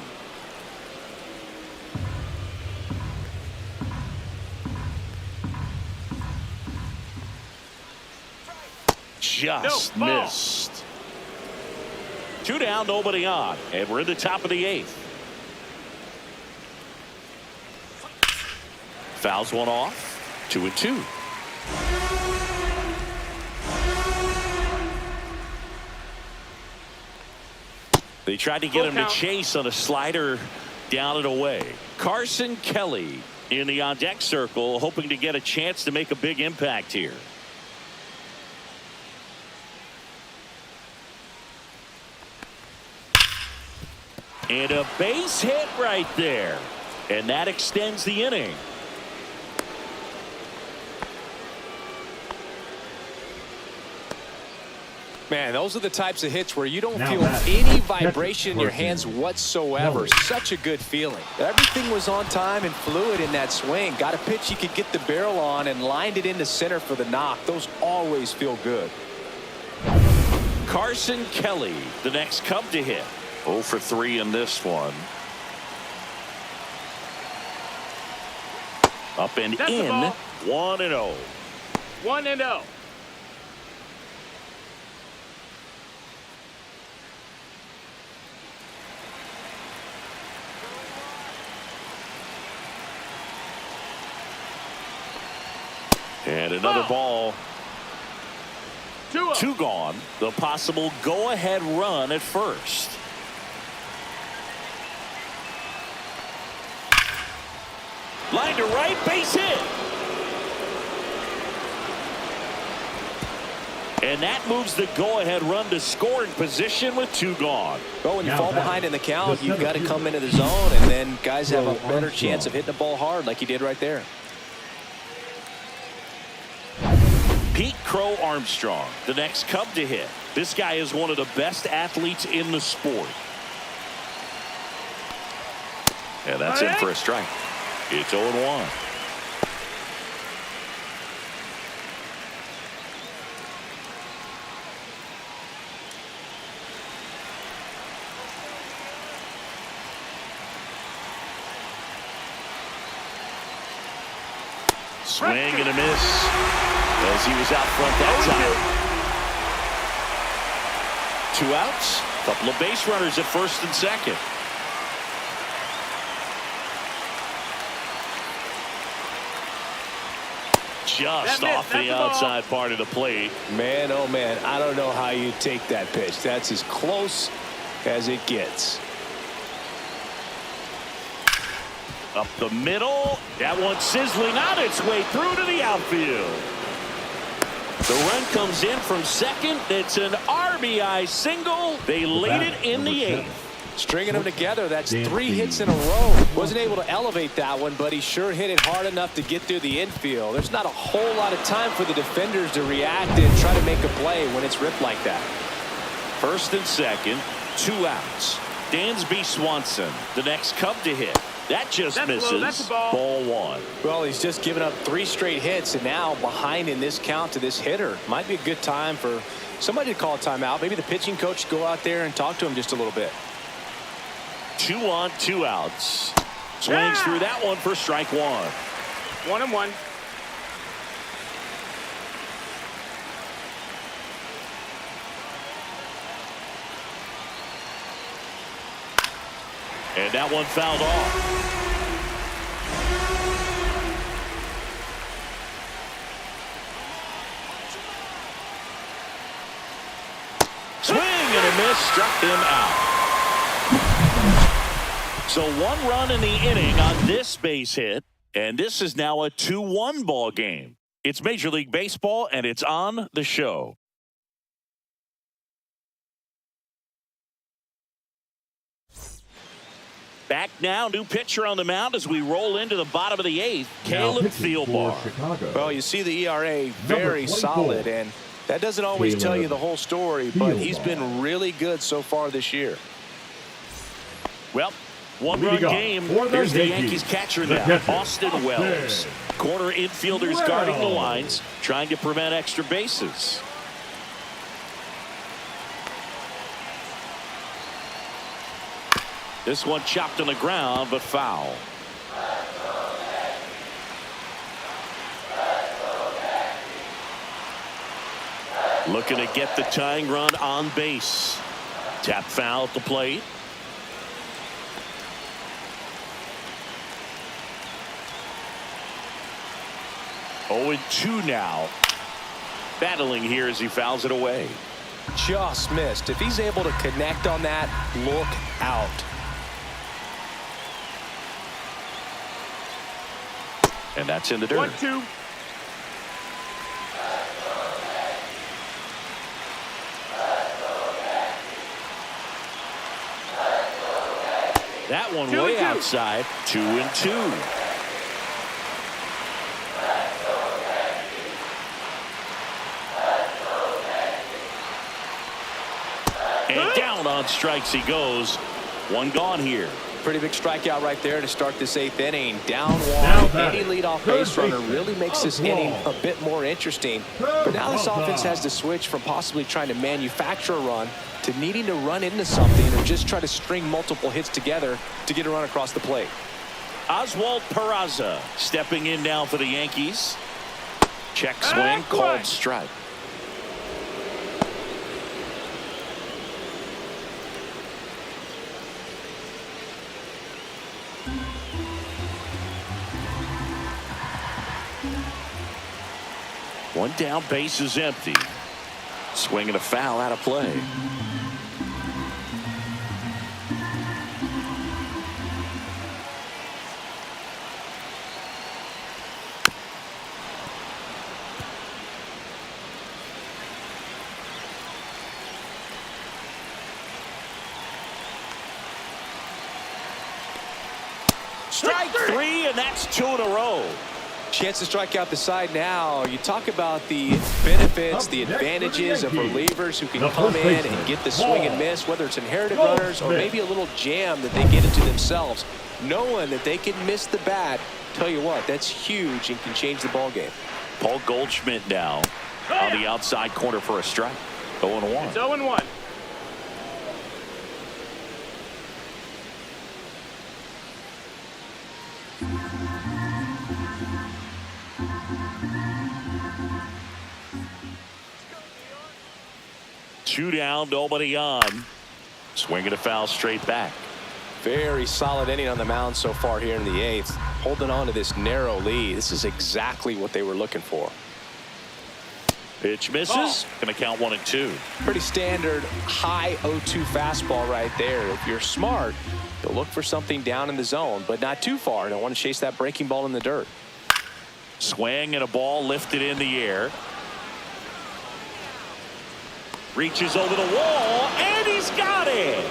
Just No, ball. missed. 2 down, nobody on, and we're in the top of the 8th. Fouls one off. 2-2. They tried to get him to chase on a slider down and away. Carson Kelly in the on-deck circle, hoping to get a chance to make a big impact here. And a base hit right there. And that extends the inning. Man, those are the types of hits where you don't Now feel back. any vibration in your Catcher, hands whatsoever. Kelly. Such a good feeling. Everything was on time and fluid in that swing. Got a pitch he could get the barrel on and lined it into center for the knock. Those always feel good. Carson Kelly, the next Cub to hit. 0 for 3 in this one. Up and That's the in. ball. 1-0. 1-0. And another ball. 2-0. 2 gone. The possible go-ahead run at first. Line to right, base hit. And that moves the go-ahead run to scoring position with 2 gone. Well, when you Now fall back. behind in the count, The you've got to center come fielder. into the zone, and then guys have a Throw better Armstrong. chance of hitting the ball hard like he did right there. Pete Crow Armstrong, the next Cub to hit. This guy is one of the best athletes in the sport. And that's in for a strike. It's 0-1. Swing and a miss as he was out front that time. 2 outs. Couple of base runners at first and second. Just That off missed. That's the the ball. outside part of the plate. Man, oh man, I don't know how you take that pitch. That's as close as it gets. Up the middle. That one sizzling on its way through to the outfield. The run comes in from second. It's an RBI single. They laid it in the 8th. Stringing them together, that's Dan 3 Reed. hits in a row. Wasn't able to elevate that one, but he sure hit it hard enough to get through the infield. There's not a whole lot of time for the defenders to react and try to make a play when it's ripped like that. First and second, 2 outs. Dansby Swanson, the next Cub to hit. That just That's misses. low. That's a ball. Ball 1. Well, he's just given up 3 straight hits, and now behind in this count to this hitter. Might be a good time for somebody to call a timeout. Maybe the pitching coach go out there and talk to him just a little bit. 2 on, 2 outs. Swings through that one for strike 1. 1-1. And that one fouled off. Swing and a miss, struck him out. So 1 run in the inning on this base hit, and this is now a 2-1 ball game. It's Major League Baseball, and it's on the show. Back now, new pitcher on the mound as we roll into the bottom of the 8th. Now Caleb pitching for Thielbar. Chicago. Well, you see the ERA Number very 24. solid, and that doesn't always tell you Caleb the whole story, but he's Thielbar. been really good so far this year. Well, one Leading run off game. for the Here's the Yankees, Yankees catcher the now, catcher, Austin Wells. Corner infielders Wells. guarding the lines, trying to prevent extra bases. This one chopped on the ground, but foul. Looking to get the tying run on base. Tap foul at the plate. Oh, 2 now. Battling here as he fouls it away. Just missed. If he's able to connect on that, look out. And that's in the dirt. 1-2. That one 2-2. way outside. 2-2. And down on strikes he goes. 1 gone here. Pretty big strikeout right there to start this 8th inning. Down Now 1. batting, Any leadoff third base runner baseman, really makes this Oswald. inning a bit more interesting. But now this offense has to switch from possibly trying to manufacture a run to needing to run into something or just try to string multiple hits together to get a run across the plate. Oswald Peraza stepping in now for the Yankees. Check swing, called strike. One down, base is empty. Swinging a foul out of play. Strike 3, and that's 2 in a row. Chance to strike out the side now. You talk about the benefits, the advantages of relievers who can come in and get the swing and miss, whether it's inherited runners or maybe a little jam that they get into themselves. Knowing that they can miss the bat, tell you what, that's huge and can change the ball game. Paul Goldschmidt now on the outside corner for a strike. 0-1. It's 0-1. Two down, nobody on. Swinging a foul straight back. Very solid inning on the mound so far here in the 8th. Holding on to this narrow lead. This is exactly what they were looking for. Pitch misses. Going to count 1 and 2. Pretty standard high 0-2 fastball right there. If you're smart, you'll look for something down in the zone, but not too far. Don't want to chase that breaking ball in the dirt. Swing and a ball lifted in the air. Reaches over the wall, and he's got it.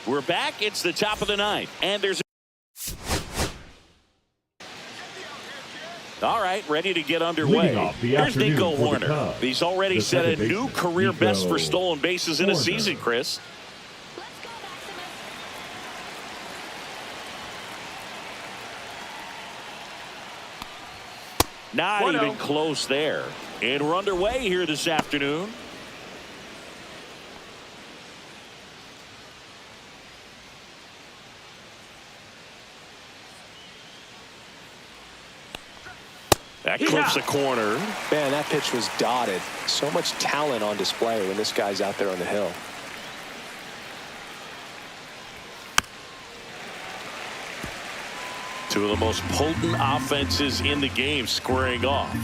We're back. It's the top of the 9th, and there's all right, ready to get underway. Here's Nico Warner. He's already set a new career best for stolen bases in a season, Chris. Not even close there. And we're underway here this afternoon. That clips a corner. Man, that pitch was dotted. So much talent on display when this guy's out there on the hill. Two of the most potent offenses in the game squaring off.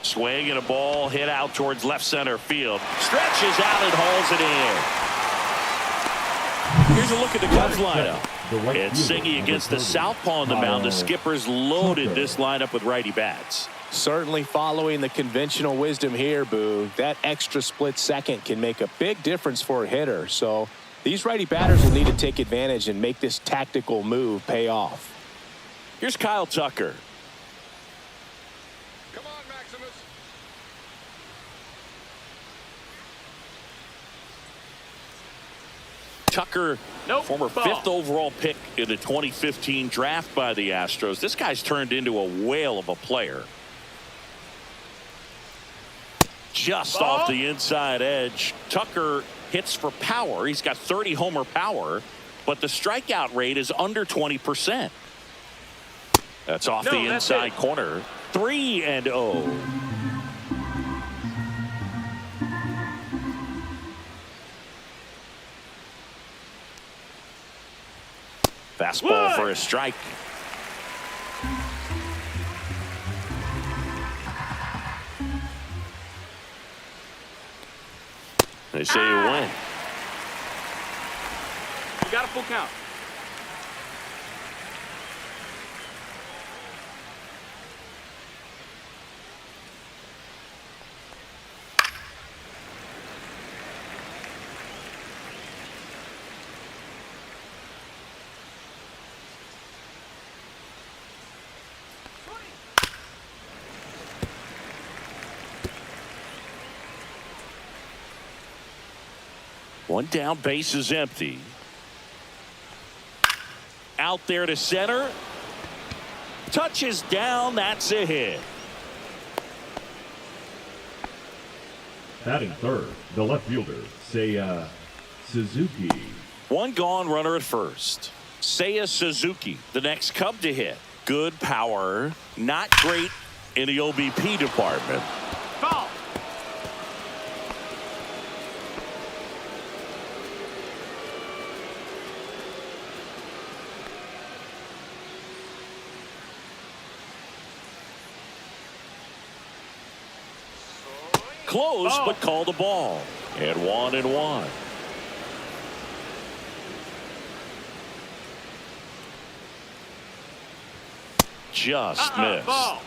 Swing and a ball hit out towards left center field. Stretches out and hauls it in. Here's a look at the Cubs lineup. And Singy against the southpaw on the mound. The Skippers loaded this lineup with righty bats. Certainly following the conventional wisdom here, Boo. That extra split second can make a big difference for a hitter. So these righty batters will need to take advantage and make this tactical move pay off. Here's Kyle Tucker. Come on, Maximus. Tucker, Nope. former Ball. 5th overall pick in the 2015 draft by the Astros. This guy's turned into a whale of a player. Just Ball. off the inside edge. Tucker hits for power. He's got 30 homer power, but the strikeout rate is under 20%. That's off No, the that's inside it. corner. 3-0. Fastball What? for a strike. They say you win. You got a full count. One down, base is empty. Out there to center. Touches down. That's a hit. Batting third, the left fielder, Seiya Suzuki. One gone, runner at first. Seiya Suzuki, the next Cub to hit. Good power. Not great in the OBP department. Foul. Close, Oh. but called a ball. And 1-1. Just missed. Ball.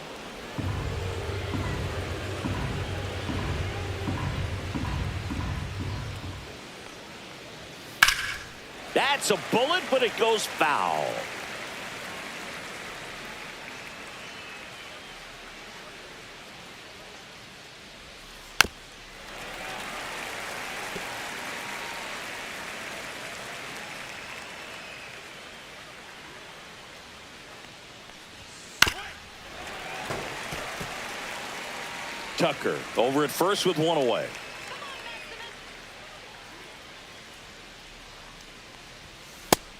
That's a bullet, but it goes foul. Tucker over at first with one away.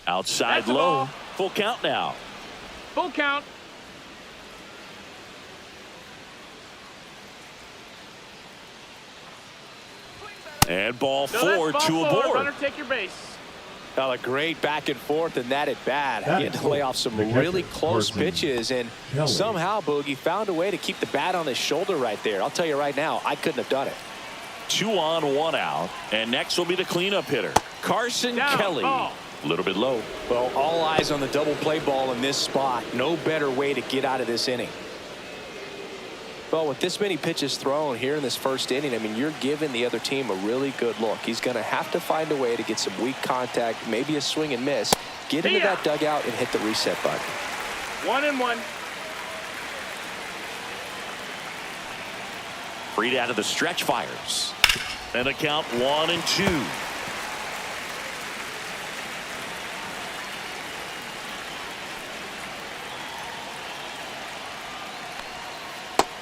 Outside That's a low. ball. Full count now. Full count. And ball So four, that's two ball four. aboard. Runner, take your base. Now, a great back and forth, and that at bat. That He had is to lay off some the catcher, really close Carson pitches, and Kelly. somehow Boogie found a way to keep the bat on his shoulder right there. I'll tell you right now, I couldn't have done it. 2 on, 1 out. And next will be the cleanup hitter, Carson Down, Kelly. ball. A little bit low. Well, all eyes on the double play ball in this spot. No better way to get out of this inning. Well, with this many pitches thrown here in this first inning, I mean, you're giving the other team a really good look. He's going to have to find a way to get some weak contact, maybe a swing and miss, get into that dugout and hit the reset button. 1-1. Freed out of the stretch, fires. And a count 1-2.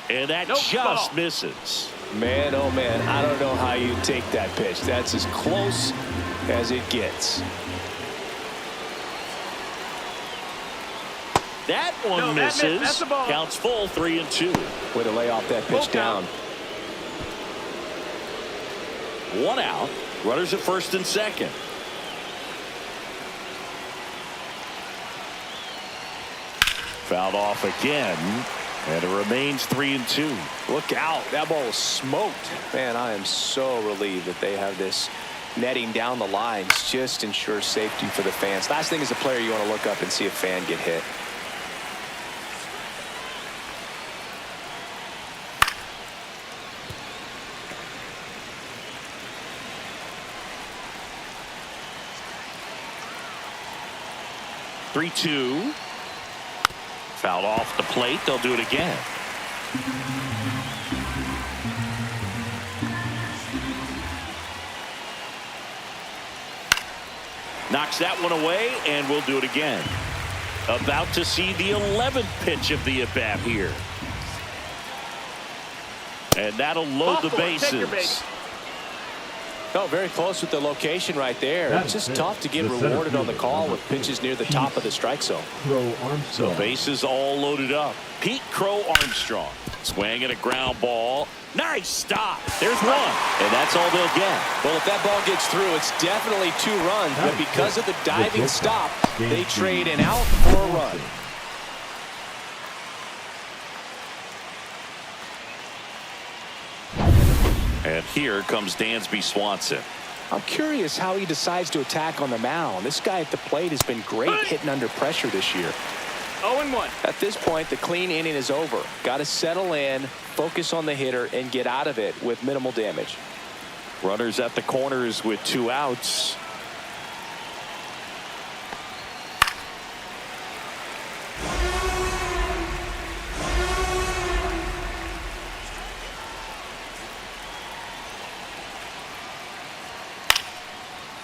And that Nope, just ball. misses. Man, oh man, I don't know how you take that pitch. That's as close as it gets. That one No, that missed. misses. That's the ball. Counts full, 3-2. Way to lay off that pitch Full down. count. 1 out. Runners at first and second. Fouled off again. And it remains 3-2. Look out. That ball was smoked. Man, I am so relieved that they have this netting down the lines. Just ensures safety for the fans. Last thing as a player, you want to look up and see a fan get hit. Three-two. Fouled off the plate. They'll do it again. Knocks that one away, and we'll do it again. About to see the 11th pitch of the at-bat here. And that'll load the bases. Oh, very close with the location right there. It's just tough to get rewarded on the call with pitches near the top of the strike zone. So bases all loaded up. Pete Crow Armstrong swinging a ground ball. Nice stop. There's one, and that's all they'll get. Well, if that ball gets through, it's definitely 2 runs, but because of the diving stop, they trade an out for a run. And here comes Dansby Swanson. I'm curious how he decides to attack on the mound. This guy at the plate has been great hitting under pressure this year. 0-1. At this point, the clean inning is over. Got to settle in, focus on the hitter, and get out of it with minimal damage. Runners at the corners with 2 outs.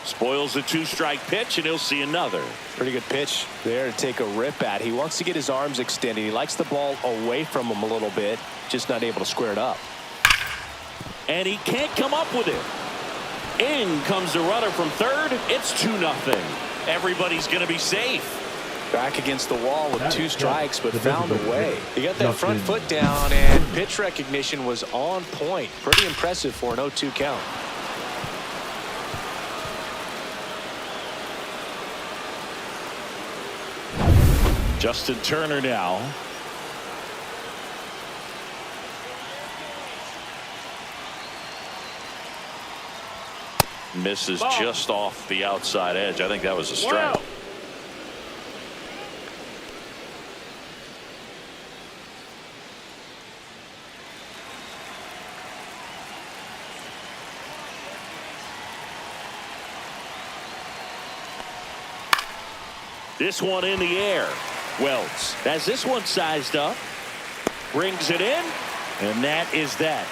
Spoils the 2-strike pitch, and he'll see another. Pretty good pitch there to take a rip at. He wants to get his arms extended. He likes the ball away from him a little bit, just not able to square it up. And he can't come up with it. In comes the runner from third. It's 2-0. Everybody's going to be safe. Back against the wall with 2 strikes, but found a way. He got that front foot down, and pitch recognition was on point. Pretty impressive for an 0-2 count. Justin Turner now. Misses just off the outside edge. I think that was a strike. Wow. This one in the air. Wells has this one sized up. Brings it in. And that is that.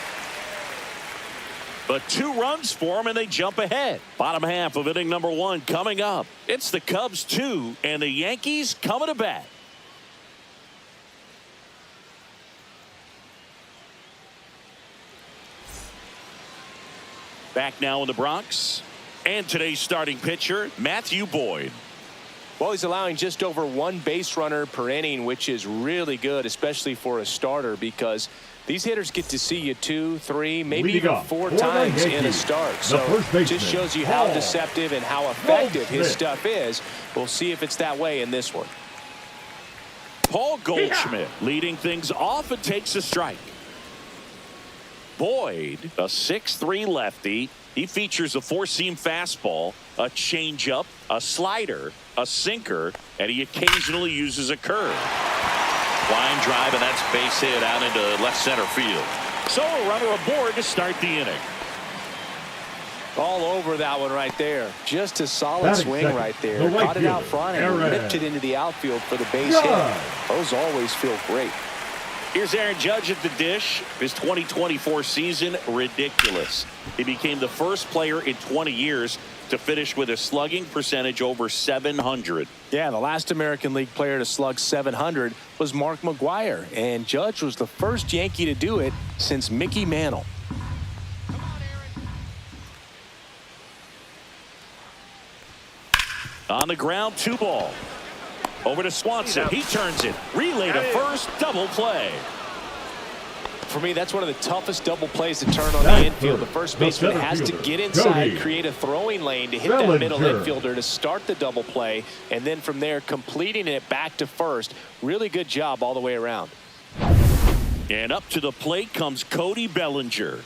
But 2 runs for them, and they jump ahead. Bottom half of inning number 1 coming up. It's the Cubs 2 and the Yankees coming to bat. Back now in the Bronx. And today's starting pitcher, Matthew Boyd. Well, he's allowing just over 1 base runner per inning, which is really good, especially for a starter, because these hitters get to see you 2, 3, maybe even 4 times in a start. So it just shows you how deceptive and how effective his stuff is. We'll see if it's that way in this one. Paul Goldschmidt leading things off and takes a strike. Boyd, a 6'3" lefty. He features a 4-seam fastball, a changeup, a slider, a sinker, and he occasionally uses a curve. Line drive, and that's base hit out into left center field. So a runner aboard to start the inning. All over that one right there. Just a solid swing right there. Caught it out front and ripped it into the outfield for the base hit. Those always feel great. Here's Aaron Judge at the dish. His 2024 season, ridiculous. He became the first player in 20 years to finish with a slugging percentage over 700. Yeah, the last American League player to slug 700 was Mark McGwire, and Judge was the first Yankee to do it since Mickey Mantle. On the ground, 2 ball. Over to Swanson. He turns it. Relay to first. Double play. For me, that's one of the toughest double plays to turn on the infield. The first baseman has to get inside, create a throwing lane to hit that middle infielder to start the double play, and then from there completing it back to first. Really good job all the way around. And up to the plate comes Cody Bellinger.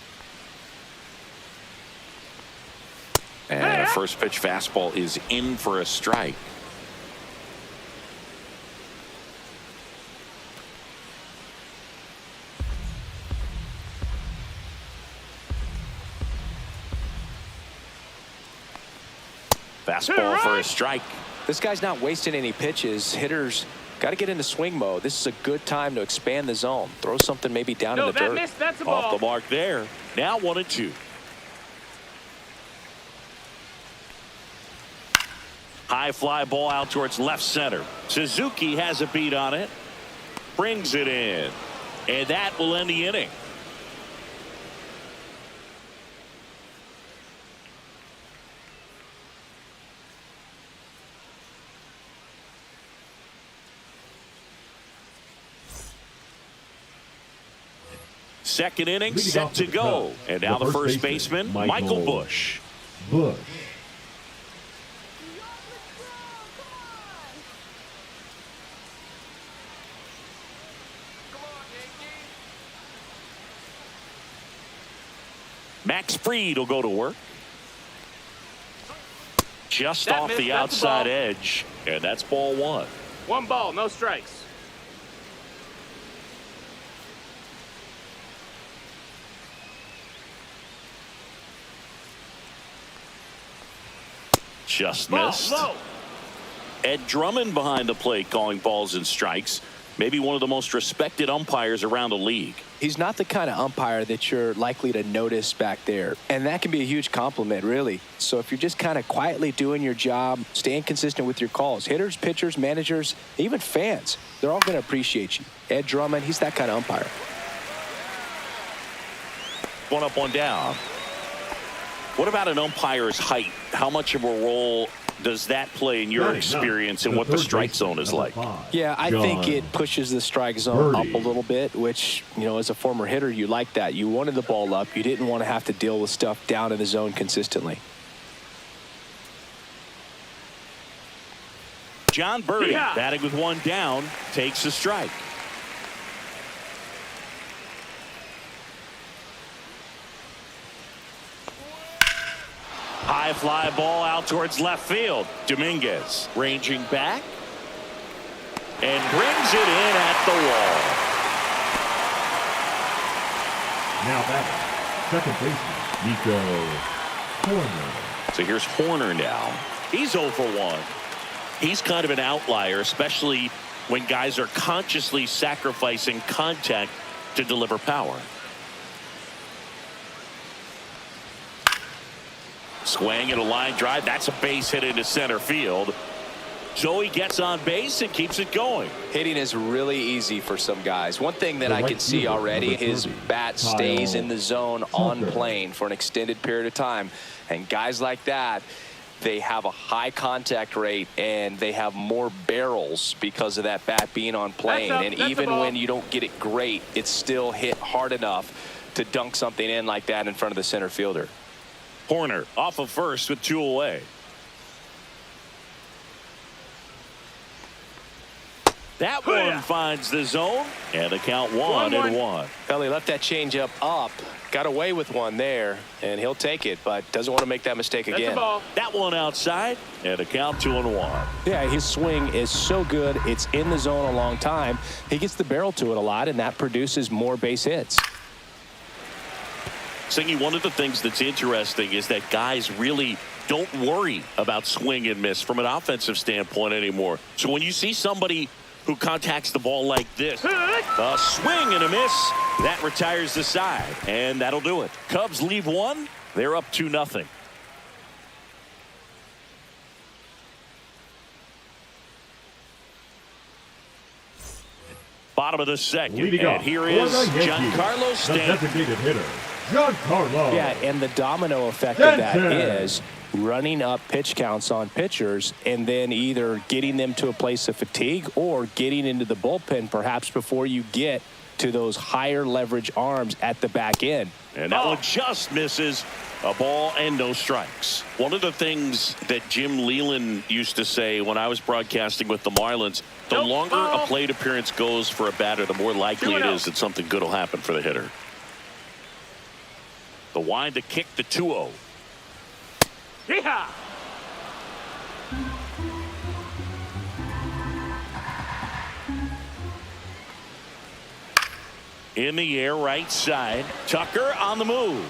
And a first pitch fastball is in for a strike. Fastball for a strike. This guy's not wasting any pitches. Hitters got to get into swing mode. This is a good time to expand the zone. Throw something maybe down in the dirt. That's a ball. Off the mark there. Now 1-2. High fly ball out towards left center. Suzuki has a beat on it. Brings it in. And that will end the inning. Second inning set to go. And now the first baseman, Michael Busch. Max Fried will go to work. Just off the outside edge. And that's ball one. 1 ball, no strikes. Just missed. Ed Drummond behind the plate calling balls and strikes. Maybe one of the most respected umpires around the league. He's not the kind of umpire that you're likely to notice back there. And that can be a huge compliment, really. So if you're just kind of quietly doing your job, staying consistent with your calls, hitters, pitchers, managers, even fans, they're all going to appreciate you. Ed Drummond, he's that kind of umpire. One up, one down. What about an umpire's height? How much of a role does that play in your experience and what the strike zone is like? Yeah, I think it pushes the strike zone up a little bit, which, you know, as a former hitter, you like that. You wanted the ball up. You didn't want to have to deal with stuff down in the zone consistently. John Birdie batting with one down takes a strike. High fly ball out towards left field. Dominguez ranging back and brings it in at the wall. Now batting, second baseman, Nico Horner. So here's Horner now. He's 0 for 1. He's kind of an outlier, especially when guys are consciously sacrificing contact to deliver power. Swing and a line drive. That's a base hit into center field. So he gets on base and keeps it going. Hitting is really easy for some guys. One thing that I can see already, his bat stays in the zone on plane for an extended period of time. And guys like that, they have a high contact rate and they have more barrels because of that bat being on plane. And even when you don't get it great, it's still hit hard enough to dunk something in like that in front of the center fielder. Horner off of first with 2 away. That one finds the zone and the count 1-1. Well, he left that changeup up, got away with one there, and he'll take it, but doesn't want to make that mistake again. That one outside and the count 2-1. Yeah, his swing is so good. It's in the zone a long time. He gets the barrel to it a lot, and that produces more base hits. Singy, one of the things that's interesting is that guys really don't worry about swing and miss from an offensive standpoint anymore. So when you see somebody who contacts the ball like this, a swing and a miss, that retires the side, and that'll do it. Cubs leave one. They're up 2-0. Bottom of the second, and here is Giancarlo Stanton. Designated hitter, Giancarlo. Yeah, and the domino effect of that is running up pitch counts on pitchers and then either getting them to a place of fatigue or getting into the bullpen perhaps before you get to those higher leverage arms at the back end. And that one just misses. A ball and no strikes. One of the things that Jim Leland used to say when I was broadcasting with the Marlins, the longer a plate appearance goes for a batter, the more likely it is that something good will happen for the hitter. The wind to kick the 2-0. Yeah. In the air, right side. Tucker on the move.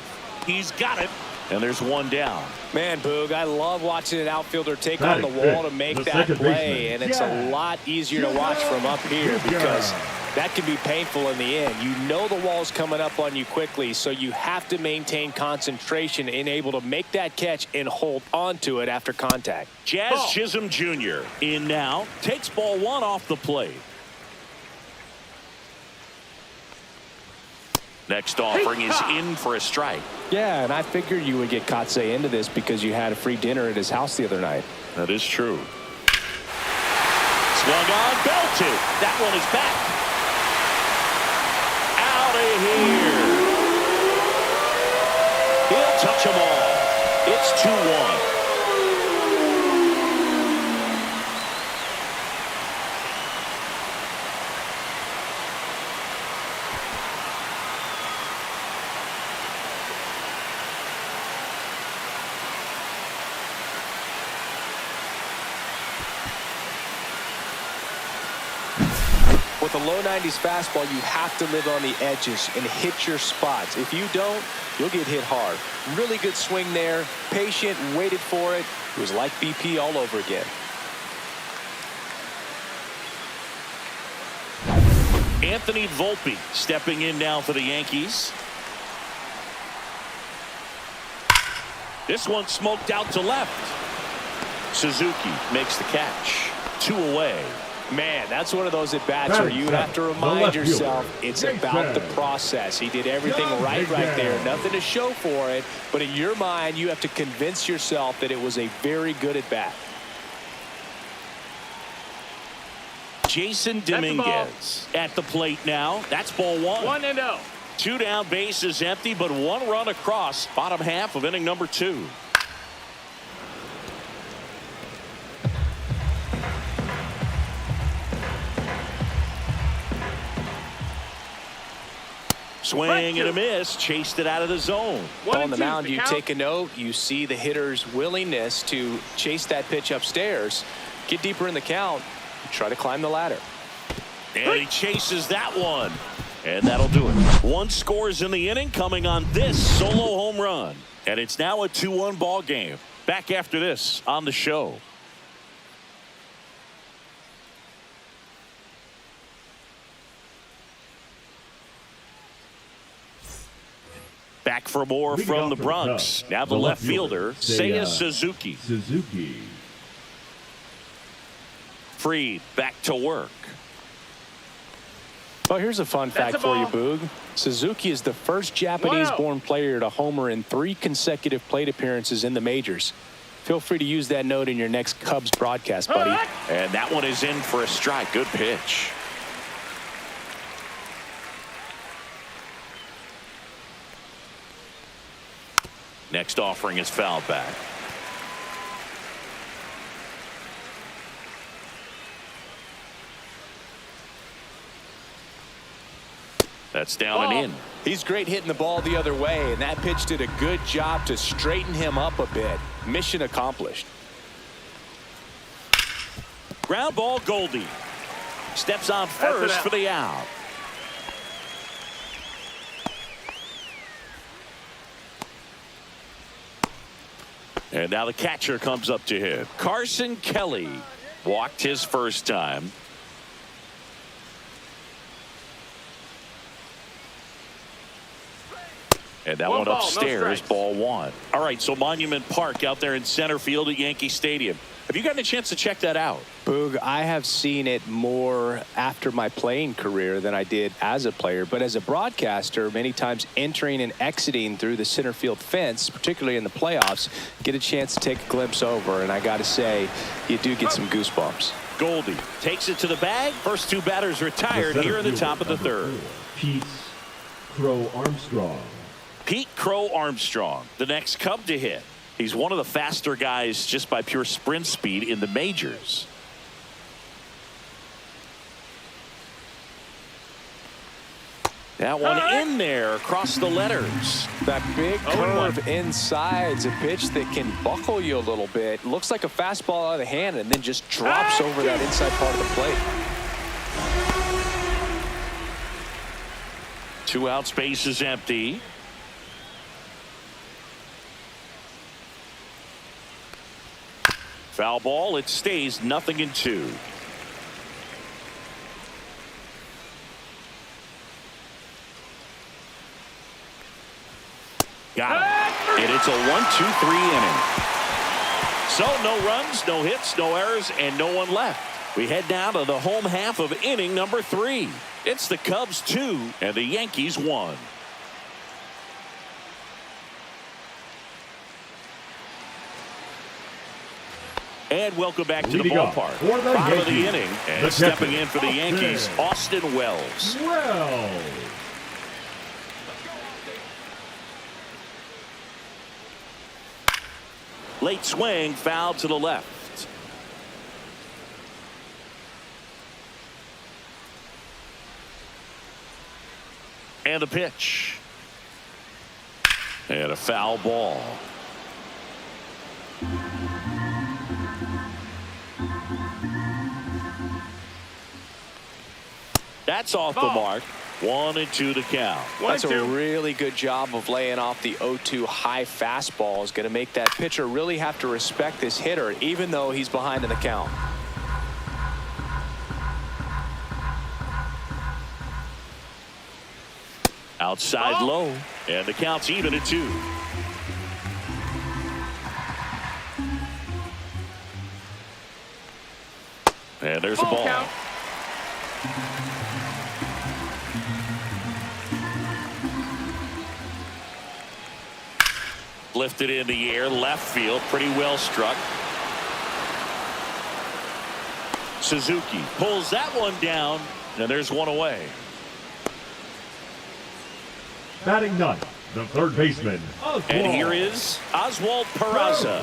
He's got it. And there's one down. Man, Boog, I love watching an outfielder take on the wall to make that play. And it's a lot easier to watch from up here because That can be painful in the end. You know the wall's coming up on you quickly, so you have to maintain concentration and able to make that catch and hold on to it after contact. Jazz Chisholm Jr. in now. Takes ball one off the plate. Next offering is in for a strike. Yeah, and I figured you would get Kotsay into this because you had a free dinner at his house the other night. That is true. Swung on, belted. That one is back. Out of here. He'll touch them all. It's 2-1. With a low 90s fastball, you have to live on the edges and hit your spots. If you don't, you'll get hit hard. Really good swing there. Patient, waited for it. It was like BP all over again. Anthony Volpe stepping in now for the Yankees. This one smoked out to left. Suzuki makes the catch. 2 away. Man, that's one of those at-bats where you have to remind yourself it's about the process. He did everything right there. Nothing to show for it, but in your mind, you have to convince yourself that it was a very good at-bat. Jason Dominguez at the plate now. That's ball one. 1-0. 2 down, base is empty, but 1 run across. Bottom half of inning number 2. Swing and a miss. Chased it out of the zone. On the mound, you take a note. You see the hitter's willingness to chase that pitch upstairs, get deeper in the count, try to climb the ladder. And he chases that one. And that'll do it. 1 scores in the inning coming on this solo home run. And it's now a 2-1 ball game. Back after this on the show. Back for more from the Bronx. Now the left fielder, Seiya Suzuki. Freed back to work. Well, here's a fun fact for you, Boog. Suzuki is the first Japanese-born player to homer in 3 consecutive plate appearances in the majors. Feel free to use that note in your next Cubs broadcast, buddy. And that one is in for a strike. Good pitch. Next offering is fouled back. That's down and in. He's great hitting the ball the other way, and that pitch did a good job to straighten him up a bit. Mission accomplished. Ground ball, Goldie. Steps on first for the out. And now the catcher comes up to hit. Carson Kelly walked his first time. And that one upstairs, ball 1. All right, so Monument Park out there in center field at Yankee Stadium. Have you gotten a chance to check that out? Boog, I have seen it more after my playing career than I did as a player. But as a broadcaster, many times entering and exiting through the center field fence, particularly in the playoffs, get a chance to take a glimpse over. And I got to say, you do get some goosebumps. Goldie takes it to the bag. First 2 batters retired here in the top of the 3rd. Pete Crow Armstrong. Pete Crow Armstrong, the next Cub to hit. He's one of the faster guys just by pure sprint speed in the majors. That one in there across the letters. That big curve inside's a pitch that can buckle you a little bit. Looks like a fastball out of the hand and then just drops over that inside part of the plate. 2 out, space is empty. Foul ball. It stays 0-2. Got him. And it's a 1-2-3 inning. So no runs, no hits, no errors, and no one left. We head down to the home half of inning number 3. It's the Cubs 2 and the Yankees 1. And welcome back to the ballpark. Bottom of the inning, and stepping in for the Yankees, Austin Wells. Late swing, foul to the left. And the pitch. And a foul ball. That's off the mark. 1-2 to count. That's a really good job of laying off the 0-2 high fastball. Is going to make that pitcher really have to respect this hitter, even though he's behind in the count. Outside low, and the count's even at 2. And there's a ball. Count. Lifted in the air, left field, pretty well struck. Suzuki pulls that one down, and there's one away. Batting ninth, the third baseman, Oswald. And here is Oswald Peraza.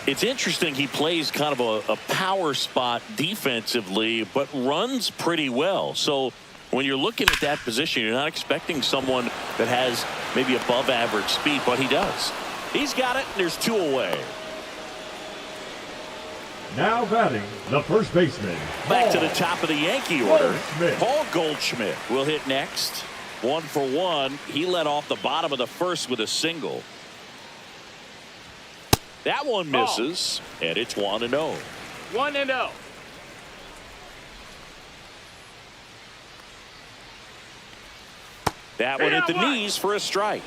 It's interesting, he plays kind of a power spot defensively, but runs pretty well. So when you're looking at that position, you're not expecting someone that has maybe above average speed, but he does. He's got it, and there's 2 away. Now batting, the first baseman. Back to the top of the Yankee order. Goldschmidt. Paul Goldschmidt will hit next. 1 for 1. He led off the bottom of the first with a single. That one misses, and it's 1-0. 1-0. That one hit the knees for a strike.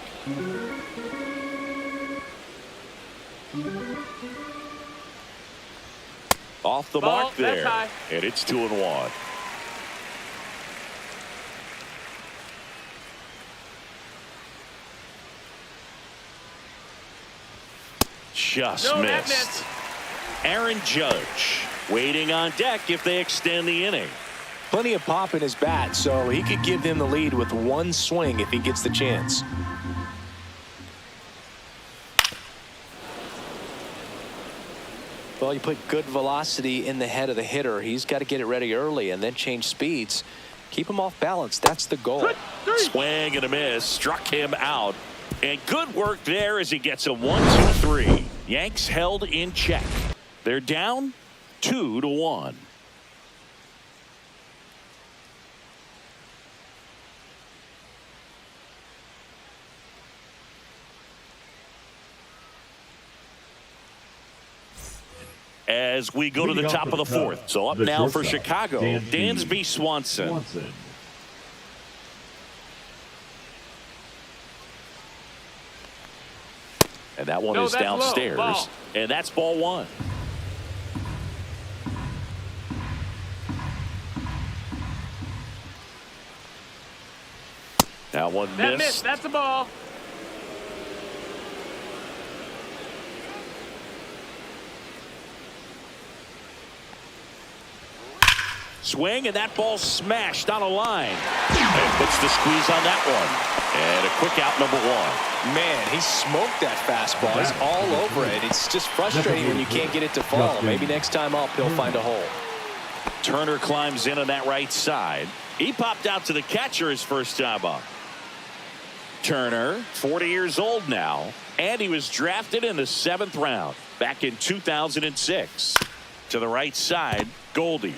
Off the Ball, mark there, that's high. and it's 2-1. Just No, that missed. missed. Aaron Judge waiting on deck if they extend the inning. Plenty of pop in his bat, so he could give them the lead with 1 swing if he gets the chance. Well, you put good velocity in the head of the hitter. He's got to get it ready early and then change speeds. Keep him off balance. That's the goal. Swing and a miss. Struck him out. And good work there as he gets a 1-2-3. Yanks held in check. They're down 2-1. As we go to the top of the 4th. So up now for Chicago, Dansby Swanson. And that one is downstairs. Ball. And that's ball 1. That one That missed. missed. That's a ball. Swing, and that ball smashed on a line. And puts the squeeze on that one. And a quick out, number 1. Man, he smoked that fastball. He's all over it. It's just frustrating when you can't get it to fall. Maybe next time up, he'll find a hole. Turner climbs in on that right side. He popped out to the catcher his first time up. Turner, 40 years old now, and he was drafted in the 7th round back in 2006. To the right side, Goldie.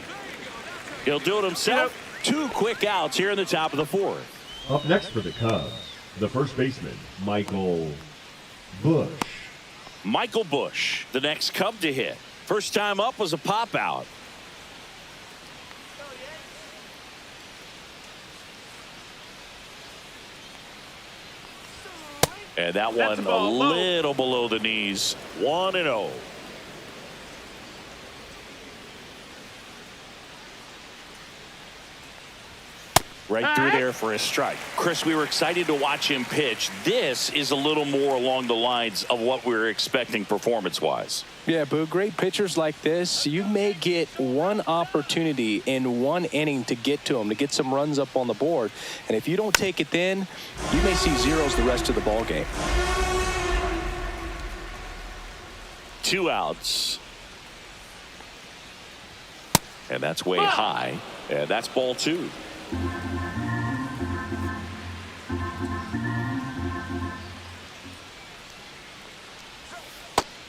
He'll do it himself. 2 quick outs here in the top of the 4th. Up next for the Cubs, the first baseman, Michael Busch. Michael Busch, the next Cub to hit. First time up was a pop out. And that That's one the ball, a low. little below the knees. 1-0. right through there for a strike. Chris, we were excited to watch him pitch. This is a little more along the lines of what we were expecting performance-wise. Yeah, Boo, great pitchers like this, you may get one opportunity in one inning to get to them, to get some runs up on the board. And if you don't take it then, you may see zeros the rest of the ball game. 2 outs. And that's way high. And that's ball 2.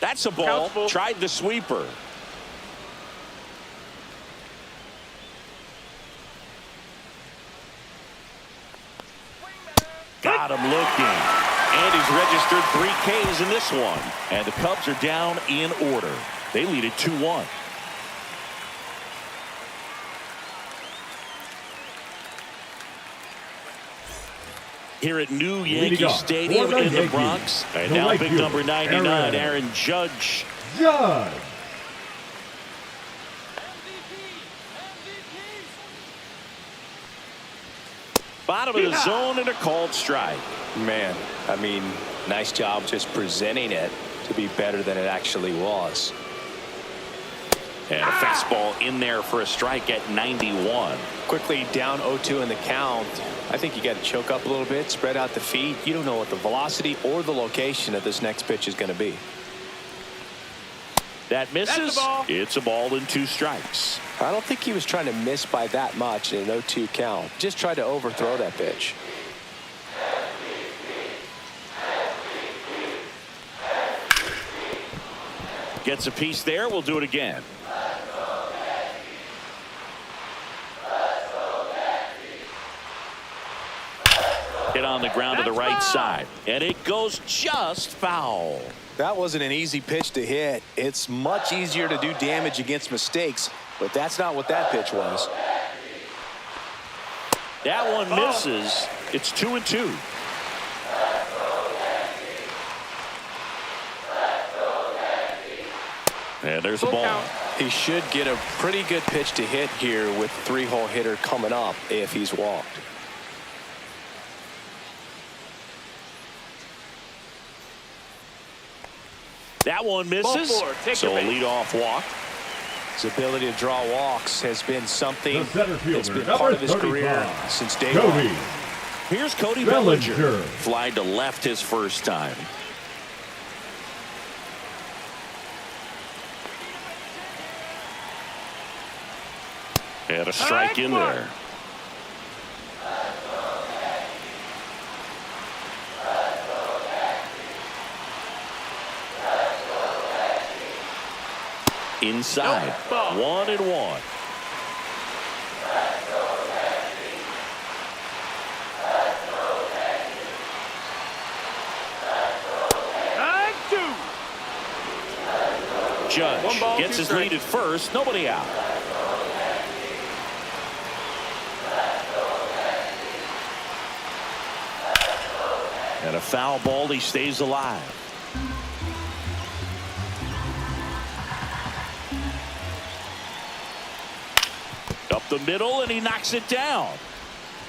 That's a ball. Countful. Tried the sweeper. Got him looking. And he's registered 3 Ks in this one. And the Cubs are down in order. They lead it 2-1. Here at New Yankee Stadium in the Bronx. And now big number 99, Aaron Judge. Judge. Bottom of the zone and a called strike. Man, I mean, nice job just presenting it to be better than it actually was. And a fastball in there for a strike at 91. Quickly down 0-2 in the count. I think you got to choke up a little bit, spread out the feet. You don't know what the velocity or the location of this next pitch is going to be. That misses. That's a ball. It's a ball and 2 strikes. I don't think he was trying to miss by that much in an 0-2 count. Just tried to overthrow that pitch. Gets a piece there. We'll do it again. Hit on the ground to the right side. And it goes just foul. That wasn't an easy pitch to hit. It's much easier to do damage against mistakes, but that's not what that pitch was. That one misses. It's 2-2. And there's the ball. He should get a pretty good pitch to hit here with 3-hole hitter coming up if he's walked. That one misses. Ball 4, take So the a base. leadoff walk. His ability to draw walks has been something The center that's fielder, been part of his number career 35, since day Cody. one. Here's Cody Bellinger. Bellinger. Flied to left his first time. And a strike in there. Inside. Nope. 1-1. Judge 1 ball, gets 2 his lead strikes. at first. Nobody out. And a foul ball. He stays alive. Up the middle, and he knocks it down.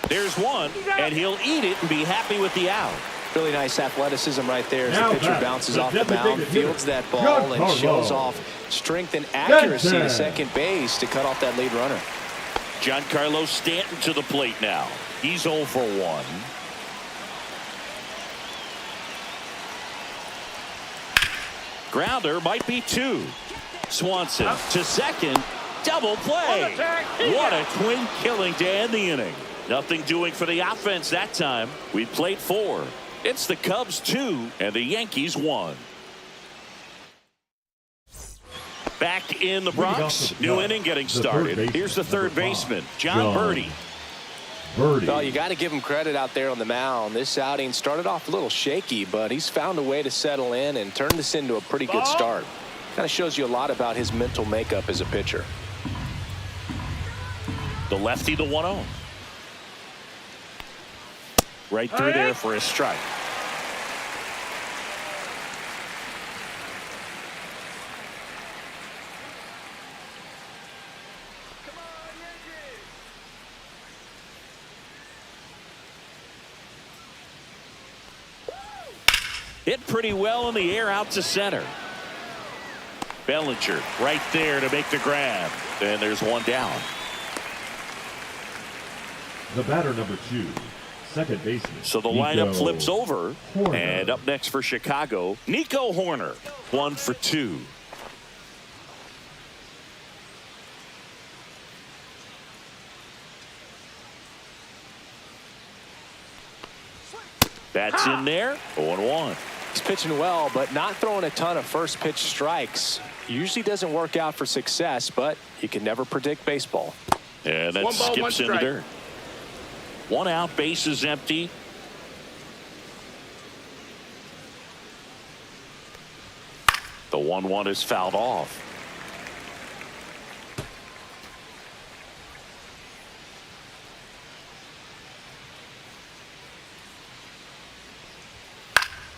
There's one, and he'll eat it and be happy with the out. Really nice athleticism right there as Now the pitcher back, bounces the off the mound, designated hitter, fields that ball, and Giancarlo shows off strength and accuracy to Stanton. second base to cut off that lead runner. Giancarlo Stanton to the plate now. He's 0 for 1. Grounder might be 2. Swanson to second. Double play. What a twin killing to end the inning. Nothing doing for the offense that time. We played 4. It's the Cubs 2 and the Yankees 1. Back in the Bronx. New inning getting started. Here's the third baseman, John Birdie. Well, you got to give him credit out there on the mound. This outing started off a little shaky, but he's found a way to settle in and turn this into a pretty good start. Kind of shows you a lot about his mental makeup as a pitcher. The lefty, the 1-0. Right through there for a strike. Hit pretty well in the air out to center. Bellinger right there to make the grab. And there's one down. The batter number 2, second baseman. So the Nico lineup flips over. Horner. And up next for Chicago, Nico Horner. 1 for 2. That's in there. 0-1. He's pitching well, but not throwing a ton of first pitch strikes. Usually doesn't work out for success, but you can never predict baseball. And that One ball, one skips in the strike. dirt. 1 out, base is empty. The 1-1 is fouled off.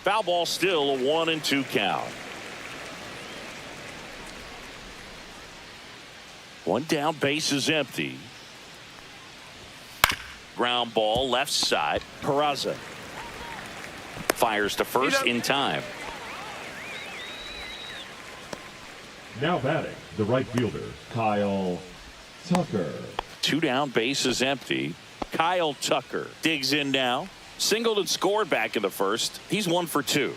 Foul ball, still a 1-2 count. 1 down, base is empty. Ground ball, left side. Peraza fires to first in time. Now batting, the right fielder, Kyle Tucker. 2 down, base is empty. Kyle Tucker digs in now. Singled and scored back in the first. He's 1 for 2.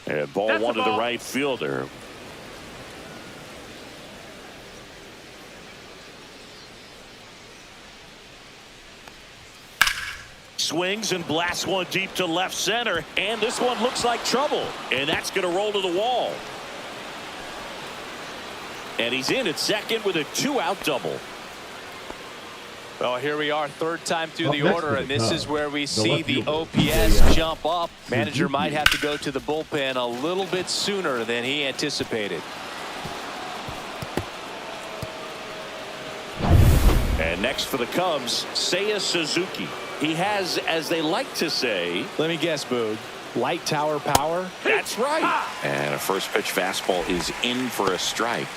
And ball That's 1 the to the ball. right fielder. Swings and blasts one deep to left center. And this one looks like trouble. And that's going to roll to the wall. And he's in at second with a 2-out double. Well, here we are, third time through Up the next order, for the and this is Cubs, where we the see left the fielder, OPS jump up. Manager Suzuki. might have to go to the bullpen a little bit sooner than he anticipated. And next for the Cubs, Seiya Suzuki. He has, as they like to say, Let me guess, Boog. Light tower power? that's right. And a first pitch fastball is in for a strike.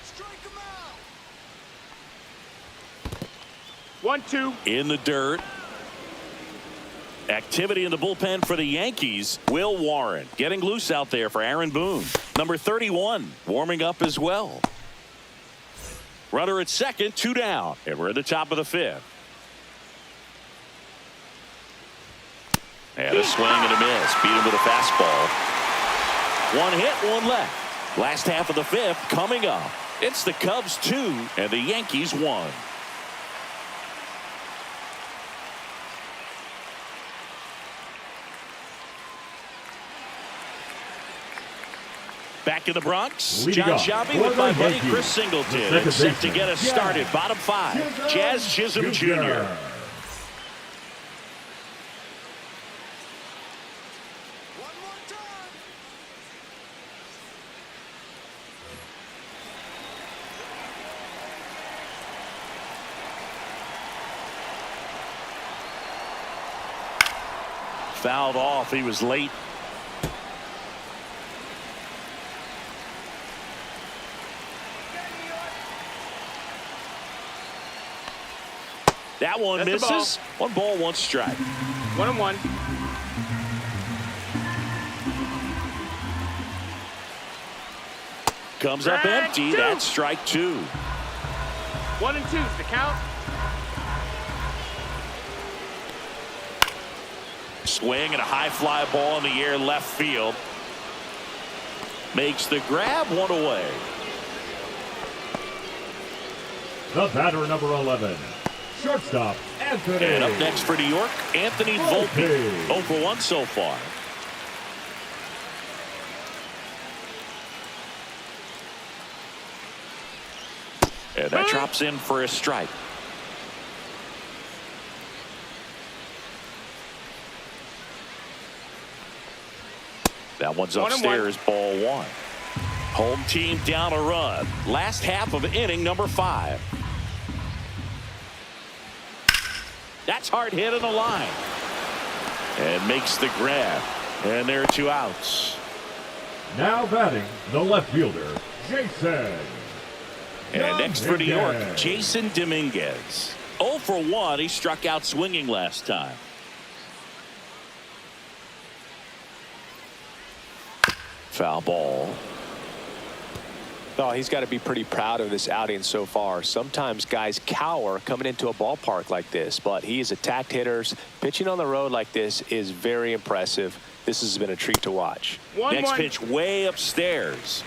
Strike him out. 1-2. In the dirt. Activity in the bullpen for the Yankees. Will Warren getting loose out there for Aaron Boone. Number 31 warming up as well. Runner at second, 2 down. And we're at the top of the 5th. And a swing and a miss. Beat him with a fastball. 1 hit, 1 left. Last half of the 5th coming up. It's the Cubs 2 and the Yankees 1. Back in the Bronx, Leading John off Shelby for with my the buddy Yankees, Chris the Singleton second set to baseman, get us started. Bottom 5, Jazz Chisholm Jr. One more time. Fouled off. He was late. That one That's the misses. 1 ball, 1 strike. 1-1. Comes up Strike empty. 2. That's strike 2. 1 and 2's the count. Swing and a high fly ball in the air left field. Makes the grab, 1 away. The batter number 11, shortstop, Anthony. And up next for New York, Anthony Volpe. 0 for 1 so far. And that drops in for a strike. That one's 1-1. upstairs, ball 1. Home team down a run. Last half of inning number 5. That's hard hit on the line. And makes the grab. And there are 2 outs. Now batting, the left fielder, Jason. And next for New York, Dominguez. Jason Dominguez. 0 for 1. He struck out swinging last time. Foul ball. Oh, he's got to be pretty proud of this outing so far. Sometimes guys cower coming into a ballpark like this, but he has attacked hitters. Pitching on the road like this is very impressive. This has been a treat to watch. Next pitch way upstairs.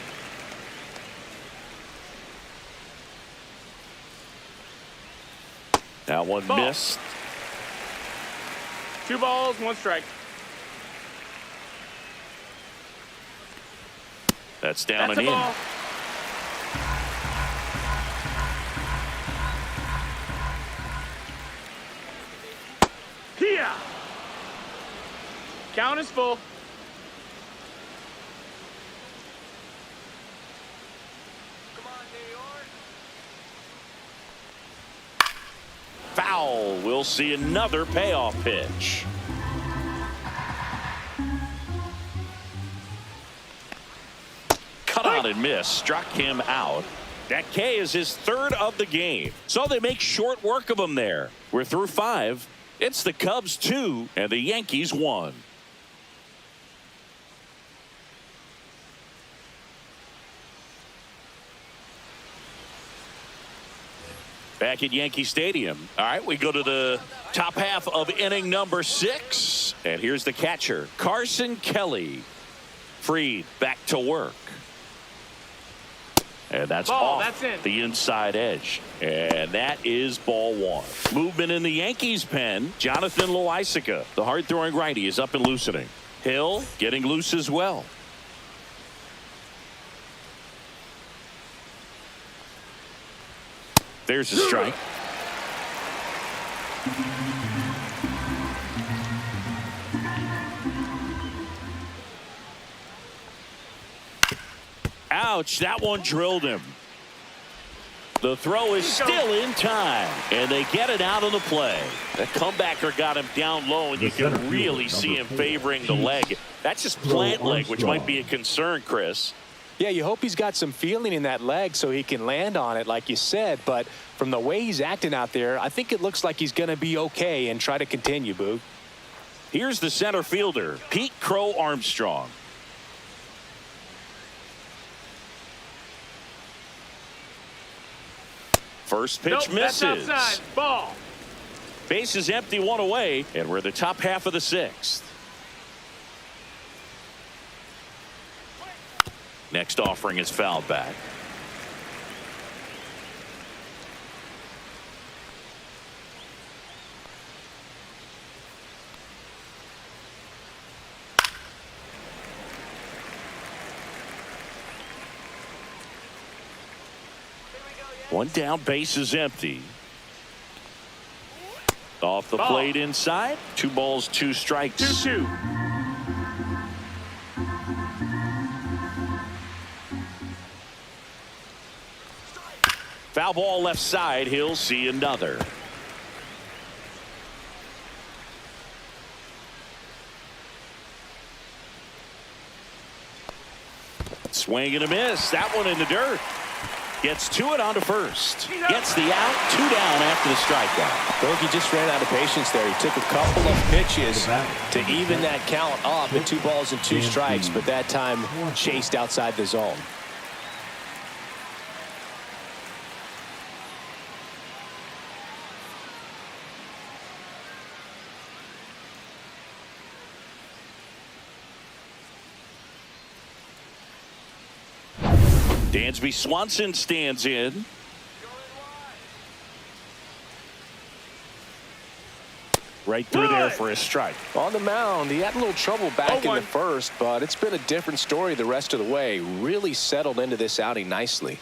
That one Ball. missed. 2 balls, 1 strike. That's down That's and a in. ball. Here. Count is full. Come on, New York. Foul. We'll see another payoff pitch. Cut out and missed. Struck him out. That K is his 3rd of the game. So they make short work of him there. We're through 5. It's the Cubs 2 and the Yankees 1. Back at Yankee Stadium. All right, we go to the top half of inning number 6. And here's the catcher, Carson Kelly. Freed back to work. And that's Ball, off that's in. the inside edge. And that is ball 1. Movement in the Yankees pen. Jonathan Loaisiga, the hard-throwing righty, is up and loosening. Hill getting loose as well. There's a strike. Ouch, that one drilled him. The throw is still in time, and they get it out of the play. The comebacker got him down low, and you can really see him favoring the leg. That's just plant leg, which might be a concern, Chris. Yeah, you hope he's got some feeling in that leg so he can land on it, like you said. But from the way he's acting out there, I think it looks like he's going to be okay and try to continue, Boog. Here's the center fielder, Pete Crow Armstrong. First pitch That's misses. outside. Ball. Base is empty, 1 away, and we're the top half of the 6th. Next offering is fouled back. One down, base is empty. Off the Ball. plate inside. 2 balls, 2 strikes. 2-2. Foul ball left side. He'll see another. Swing and a miss. That one in the dirt. Gets to it onto first. Gets the out. 2 down after the strikeout. Bogey just ran out of patience there. He took a couple of pitches to even that count up at 2 balls and 2 strikes, but that time chased outside the zone. Dansby Swanson stands in. Right through there for a strike. On the mound, he had a little trouble back in the 0-1. first, but it's been a different story the rest of the way. Really settled into this outing nicely.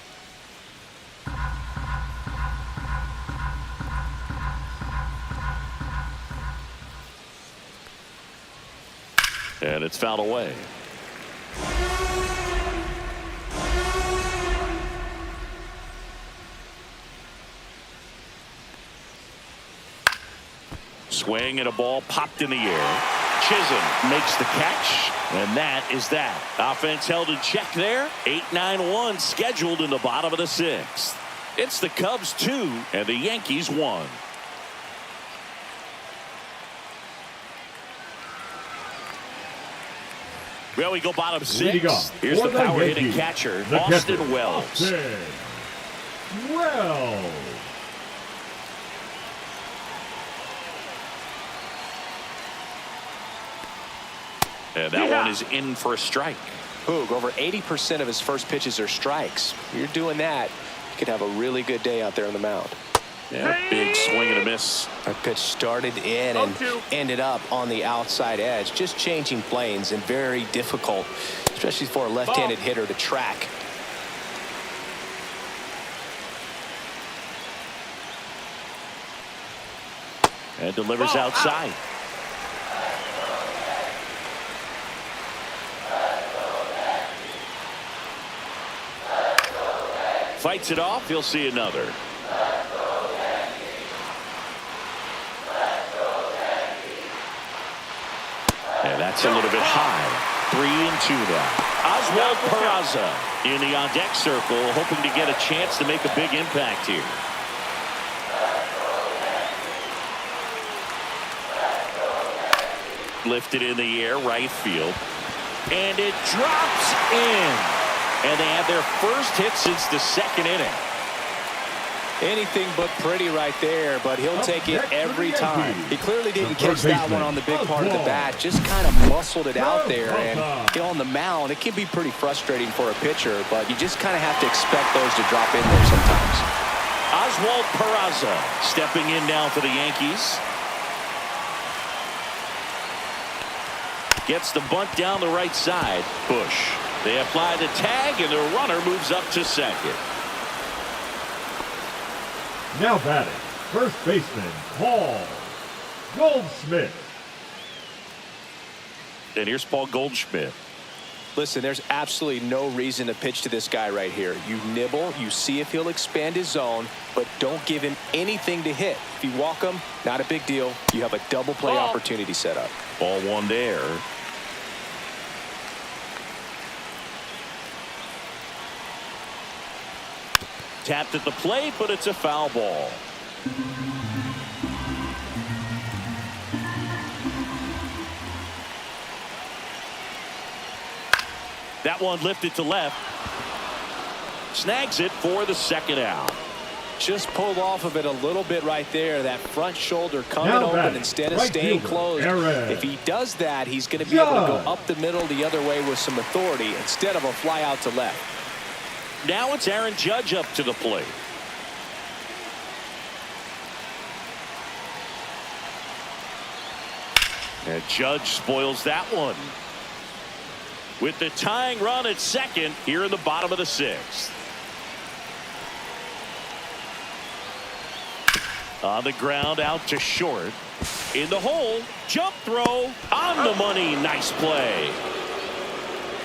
And it's fouled away. swing and a ball popped in the air. Chisholm makes the catch, and that is that. Offense held in check there. 8-9-1 scheduled in the bottom of the sixth. It's the Cubs 2 and the Yankees 1. Well, we go bottom six. Here's the power hitting catcher, Austin Wells. And that one is in for a strike. Boog, over 80% of his first pitches are strikes. You're doing that, you could have a really good day out there on the mound. Yeah, big swing and a miss. That pitch started in and ended up on the outside edge. Just changing planes and very difficult, especially for a left-handed hitter to track. And delivers outside. Fights it off. He'll see another. And that's a little bit high. 3-2 now. Oswald Peraza in the on-deck circle, hoping to get a chance to make a big impact here. Lifted in the air, right field. And it drops in. And they have their first hit since the second inning. Anything but pretty right there, but he'll take it every time. He clearly didn't catch that one on the big part of the bat, just kind of muscled it out there. And on the mound, it can be pretty frustrating for a pitcher, but you just kind of have to expect those to drop in there sometimes. Oswald Peraza stepping in now for the Yankees. Gets the bunt down the right side. Bush. They apply the tag, and the runner moves up to second. Now batting, first baseman, Paul Goldschmidt. And here's Paul Goldschmidt. Listen, there's absolutely no reason to pitch to this guy right here. You nibble, you see if he'll expand his zone, but don't give him anything to hit. If you walk him, not a big deal. You have a double play opportunity set up. Ball one there. Tapped at the plate, but it's a foul ball. That one lifted to left. Snags it for the second out. Just pulled off of it a little bit right there. That front shoulder coming open instead of staying closed. If he does that, he's going to be able to go up the middle the other way with some authority instead of a fly out to left. Now it's Aaron Judge up to the plate. And Judge spoils that one. With the tying run at second here in the bottom of the sixth. On the ground out to short. In the hole. Jump throw. On the money. Nice play.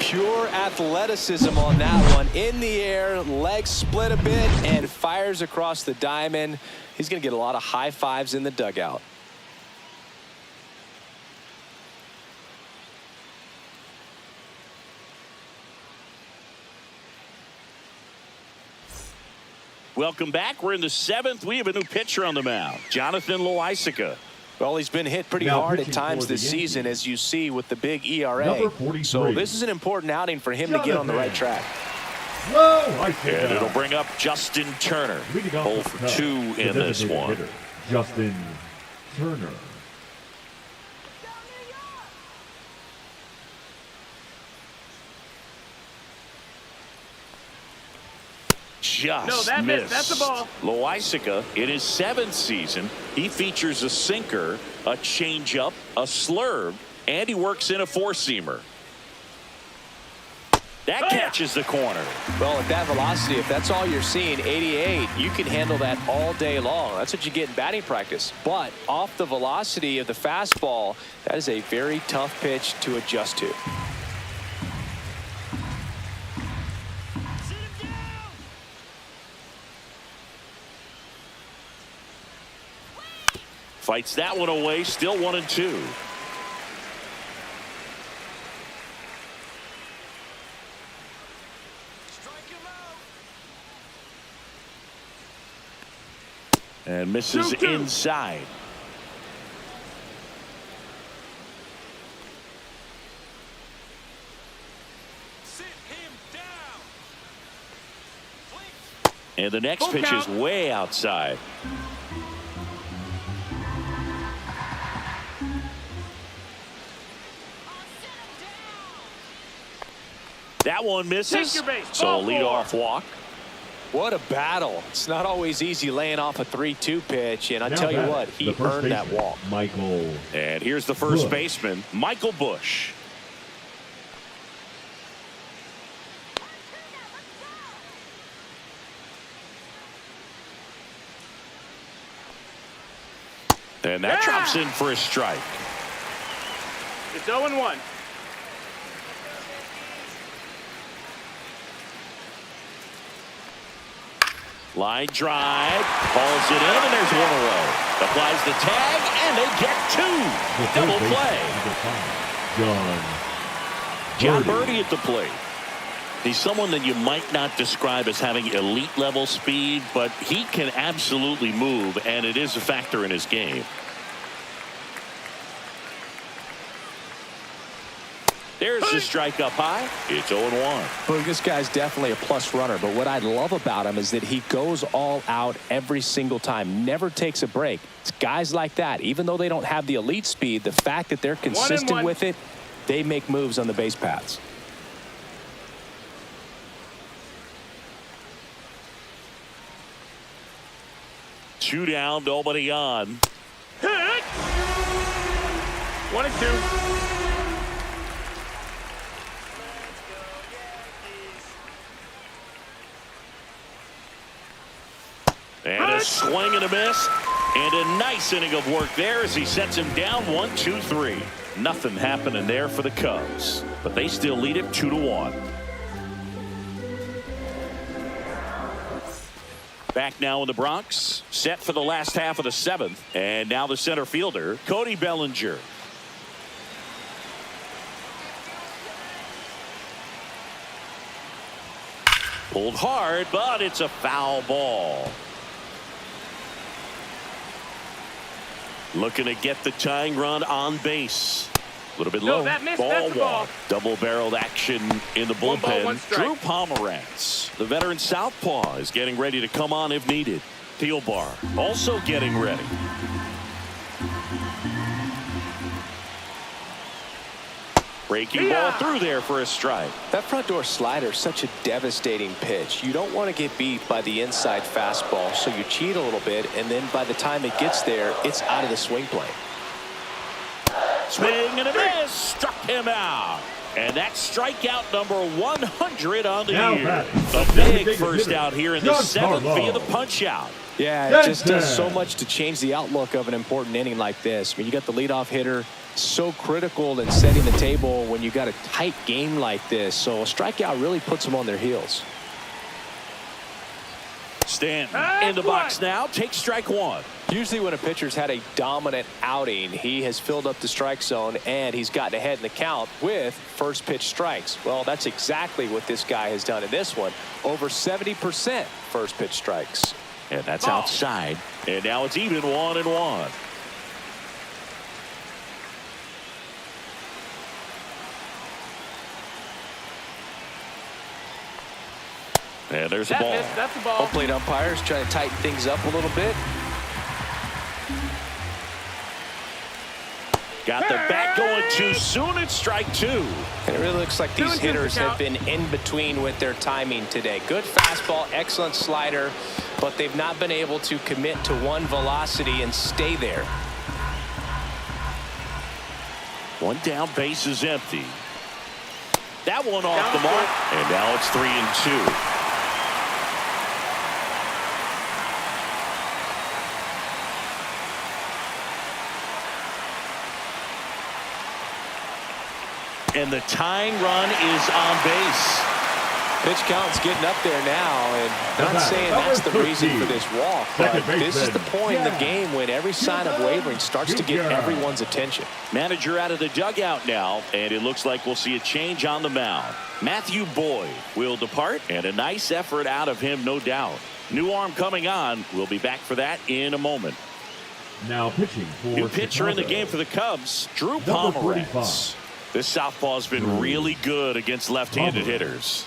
Pure athleticism on that one. In the air, legs split a bit, and fires across the diamond. He's going to get a lot of high fives in the dugout. Welcome back. We're in the seventh. We have a new pitcher on the mound, Jonathan Loaisiga. Well, he's been hit pretty hard at times this season, as you see with the big ERA. So this is an important outing for him to get on the right track. And it'll bring up Justin Turner. 0 for 2 in this one. Justin Turner. Just missed. That's a ball. Loaisiga, in his 7th season, he features a sinker, a changeup, a slurve, and he works in a four-seamer. That catches the corner. Well, at that velocity, if that's all you're seeing, 88, you can handle that all day long. That's what you get in batting practice. But off the velocity of the fastball, that is a very tough pitch to adjust to. Fights that one away, still 1-2. Strike him out. And misses 2-2. inside. Sit him down. Clinch. And the next Full pitch count. is way outside. That one misses. Take your base. So a Ball leadoff walk. What a battle. It's not always easy laying off a 3-2 pitch, and I Now tell you batting, what, he the first earned that baseman, walk. Michael. And here's the first Bush. baseman, Michael Bush. And that Yeah. drops in for a strike. It's 0-1. Line drive, hauls it in, and there's one away. Applies the tag, and they get The two. third Double baseman, play. number 5, John Birdie. Birdie at the plate. He's someone that you might not describe as having elite level speed, but he can absolutely move, and it is a factor in his game. There's the strike up high. It's 0-1. Well, this guy's definitely a plus runner, but what I love about him is that he goes all out every single time, never takes a break. It's guys like that, even though they don't have the elite speed, the fact that they're consistent 1-1. with it, they make moves on the base paths. Two down, nobody on. Hit! 1-2. And a swing and a miss. And a nice inning of work there as he sets him down 1-2-3. Nothing happening there for the Cubs, but they still lead it 2-1. Back now in the Bronx, set for the last half of the seventh. And now the center fielder, Cody Bellinger. Pulled hard, but it's a foul ball. Looking to get the tying run on base. A little bit No, low. that missed. Ball That's the ball. walk. Double-barreled action in the 1 ball, bullpen. 1 strike. Drew Pomeranz, the veteran southpaw, is getting ready to come on if needed. Thielbar also getting ready. Breaking ball through there for a strike. That front door slider is such a devastating pitch. You don't want to get beat by the inside fastball, so you cheat a little bit, and then by the time it gets there, it's out of the swing plane. Swing and a miss. Struck him out. And that's strikeout number 100 on the Now year. batting, A big designated first hitter, out here in the John seventh Carlo. via the punch out. Yeah, it just does so Good. much to change the outlook of an important inning like this. I mean, you got the leadoff hitter, so critical in setting the table when you got a tight game like this. So a strikeout really puts them on their heels. Stanton And in the box now. Takes strike one. Usually when a pitcher's had a dominant outing, he has filled up the strike zone and he's gotten ahead in the count with first pitch strikes. Well, that's exactly what this guy has done in this one. Over 70% first pitch strikes. And that's Ball. outside. And now it's even 1-1. And there's a That ball. missed. That's the ball. Home plate umpires trying to tighten things up a little bit. Got the bat going too soon. It's strike two. And it really looks like these 2-2 hitters have count. been in between with their timing today. Good fastball, excellent slider, but they've not been able to commit to one velocity and stay there. One down, base is empty. That one off Down the the mark. court. And now it's 3-2. And the tying run is on base. Pitch count's getting up there now, and not saying that's the reason for this walk, but this is the point in the game when every sign of wavering starts to get everyone's attention. Manager out of the dugout now, and it looks like we'll see a change on the mound. Matthew Boyd will depart, and a nice effort out of him, no doubt. New arm coming on. We'll be back for that in a moment. Now pitching for New pitcher in the Chicago. game for the Cubs, Drew Number Pomeranz. 45. This southpaw's been really good against left-handed Pomeranz. hitters.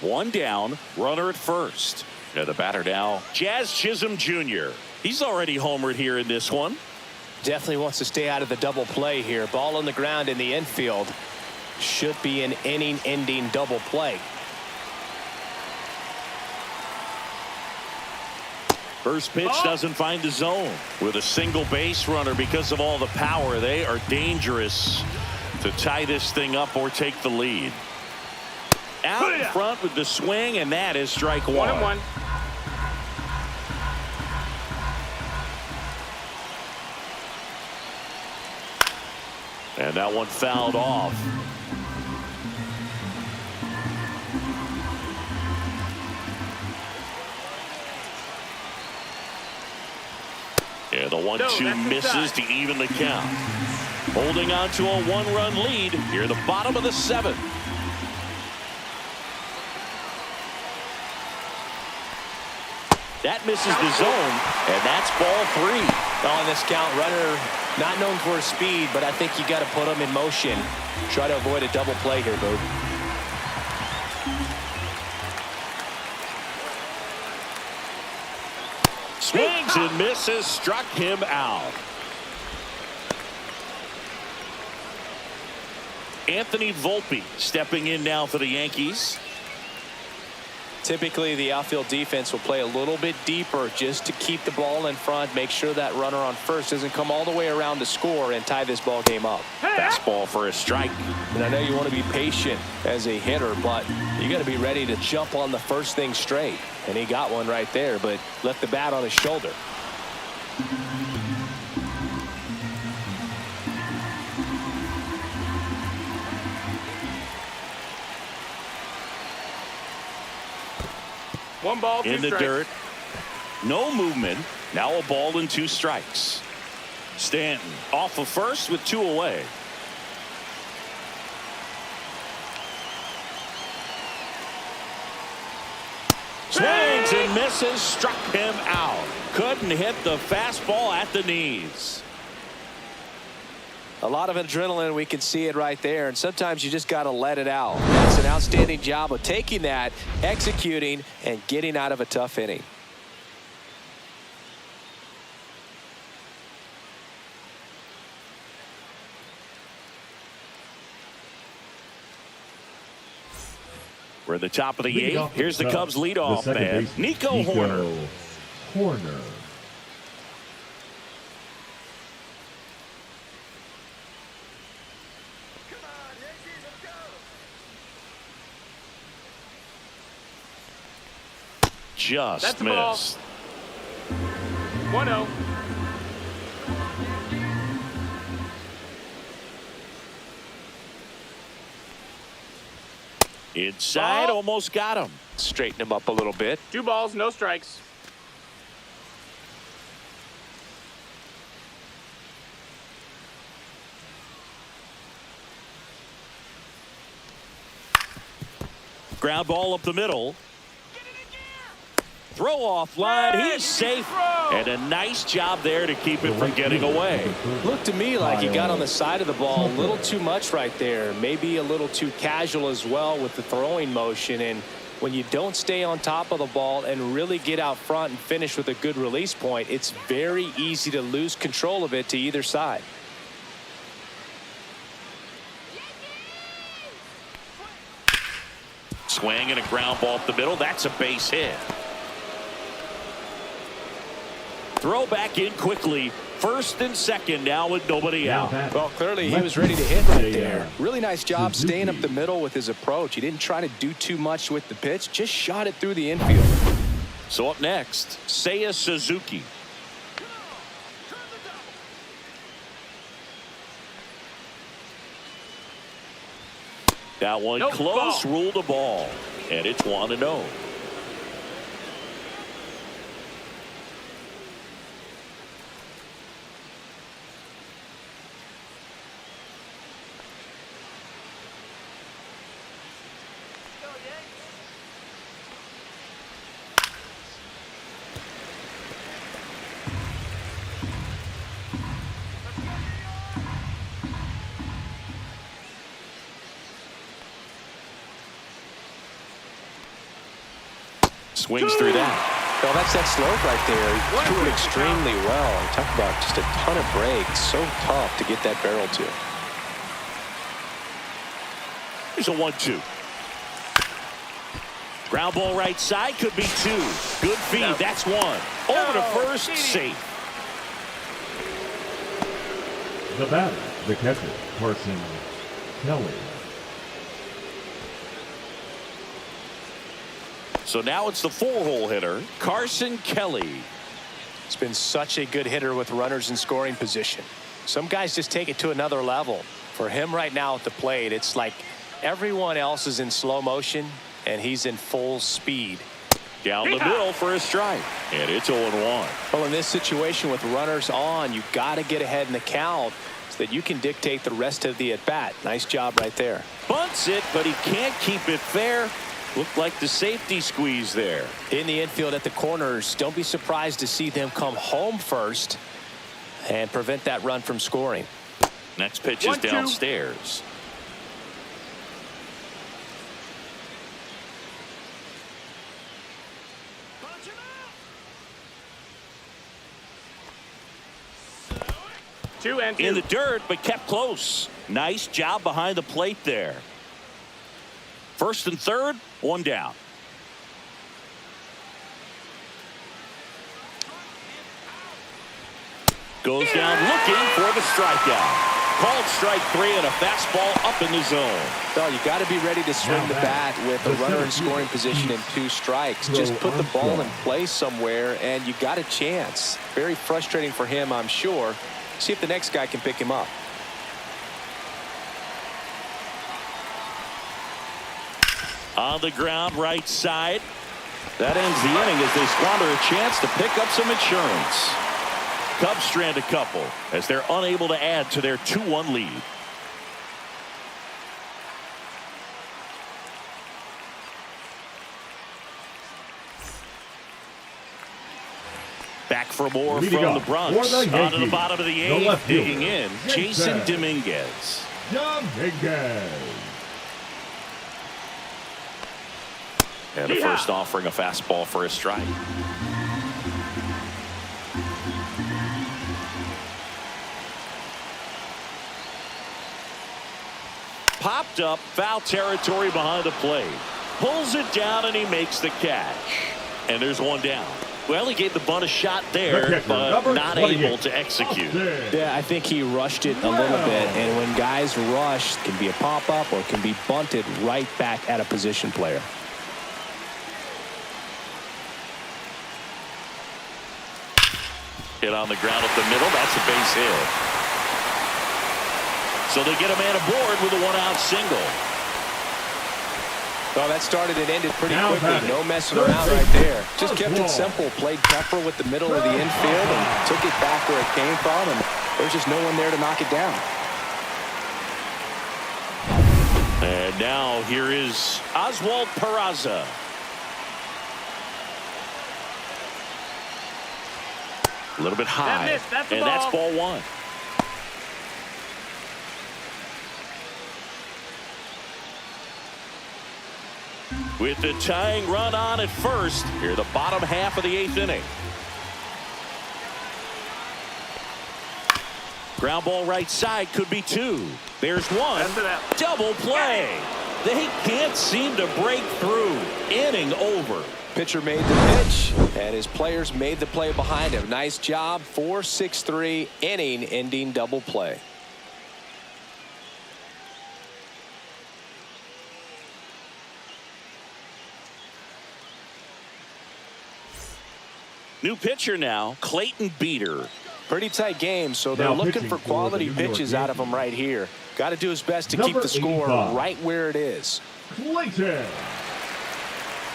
One down, runner at first. And the batter now, Jazz Chisholm Jr. He's already homered here in this one. Definitely wants to stay out of the double play here. Ball on the ground in the infield. Should be an inning-ending double play. First pitch doesn't find the zone. With a single base runner, because of all the power, they are dangerous to tie this thing up or take the lead. Out in front with the swing, and that is strike one. 1-1. And that one fouled off. Yeah, the 1-2 misses to even the count. Holding on to a one-run lead here, the bottom of the seventh. That misses the zone, and that's ball three. On this count, runner not known for his speed, but I think you got to put him in motion. Try to avoid a double play here, Boo. Swings and misses, struck him out. Anthony Volpe stepping in now for the Yankees. Typically, the outfield defense will play a little bit deeper just to keep the ball in front, make sure that runner on first doesn't come all the way around to score and tie this ball game up. Fastball for a strike. And I know you want to be patient as a hitter, but you got to be ready to jump on the first thing straight. And he got one right there, but left the bat on his shoulder. One ball, two In the strikes. dirt. No movement. Now a ball and two strikes. Stanton off of first with two away. Swings and misses, struck him out. Couldn't hit the fastball at the knees. A lot of adrenaline, we can see it right there, and sometimes you just got to let it out. That's an outstanding job of taking that, executing, and getting out of a tough inning. We're at the top of the Leading eighth. off Here's the Cubs leadoff second man, baseman, Nico Horner. Horner. Just That's the ball. missed. 1-0. Inside, Ball. almost got him. Straighten him up a little bit. 2 balls, no strikes. Ground ball up the middle. Throw off line. He's safe. And a nice job there to keep it from getting away. Looked to me like he got on the side of the ball a little too much right there. Maybe a little too casual as well with the throwing motion. And when you don't stay on top of the ball and really get out front and finish with a good release point, it's very easy to lose control of it to either side. Swing and a ground ball up the middle. That's a base hit. Throw back in quickly. First and second now with nobody out. Well, clearly he was ready to hit right there. Really nice job staying up the middle with his approach. He didn't try to do too much with the pitch, just shot it through the infield. So up next, Seiya Suzuki. That one Nope, close, ball. ruled a ball. And it's 1-0. Swings through that. Well, that's that slope right there. He threw it extremely well. Talk about just a ton of breaks. So tough to get that barrel to. Here's a 1-2. Ground ball right side, could be 2. Good feed, that's 1. Over to first, safe. The batter, the catcher, Carson Kelly. So now it's the 4-hole hitter, Carson Kelly. He's been such a good hitter with runners in scoring position. Some guys just take it to another level. For him right now at the plate, it's like everyone else is in slow motion and he's in full speed. Down the middle for a strike. And it's 0-1. Well, in this situation with runners on, you got to get ahead in the count so that you can dictate the rest of the at-bat. Nice job right there. Bunts it, but he can't keep it fair. Looked like the safety squeeze there. In the infield at the corners, don't be surprised to see them come home first and prevent that run from scoring. Next pitch is 1-2. downstairs. Punch him out. 2 and 2. In the dirt, but kept close. Nice job behind the plate there. First and third, 1 down. Goes down looking for the strikeout. Called strike 3 and a fastball up in the zone. Well, you got to be ready to swing the bat with a runner in scoring position and 2 strikes. Just put the ball in place somewhere and you got a chance. Very frustrating for him, I'm sure. See if the next guy can pick him up. On the ground right side. That ends the inning as they squander a chance to pick up some insurance. Cubs strand a couple as they're unable to add to their 2-1 lead. Back for more Leading from the off Bronx. for the On to the Yankees, bottom of the the 8th, left fielder, digging in, Jason Dominguez. Dominguez. And the first offering a fastball for a strike. Popped up, foul territory behind the plate. Pulls it down and he makes the catch. And there's 1 down. Well, he gave the bunt a shot there, but not able to execute. Yeah, I think he rushed it a little bit. And when guys rush, it can be a pop-up or it can be bunted right back at a position player. Hit on the ground up the middle. That's a base hit. So they get a man aboard with a 1-out single. Well, that started and ended pretty Now quickly. batting. No messing around right there. Just kept it simple. Played tougher with the middle of the infield and took it back where it came from. And there's just no one there to knock it down. And now here is Oswald Peraza. A little bit high. That missed. That's the and that's ball. ball 1. With the tying run on at first, here the bottom half of the 8th inning. Ground ball right side, could be 2. There's 1. That's it out. Double play. They can't seem to break through. Inning over. Pitcher made the pitch, and his players made the play behind him. Nice job. 4-6-3 inning-ending double play. New pitcher now, Clayton Beater. Pretty tight game, so they're Now looking pitching for for quality the New York pitches out of him Yankees, right here. Got to do his best to keep Number the score 85. right where it is. Clinching.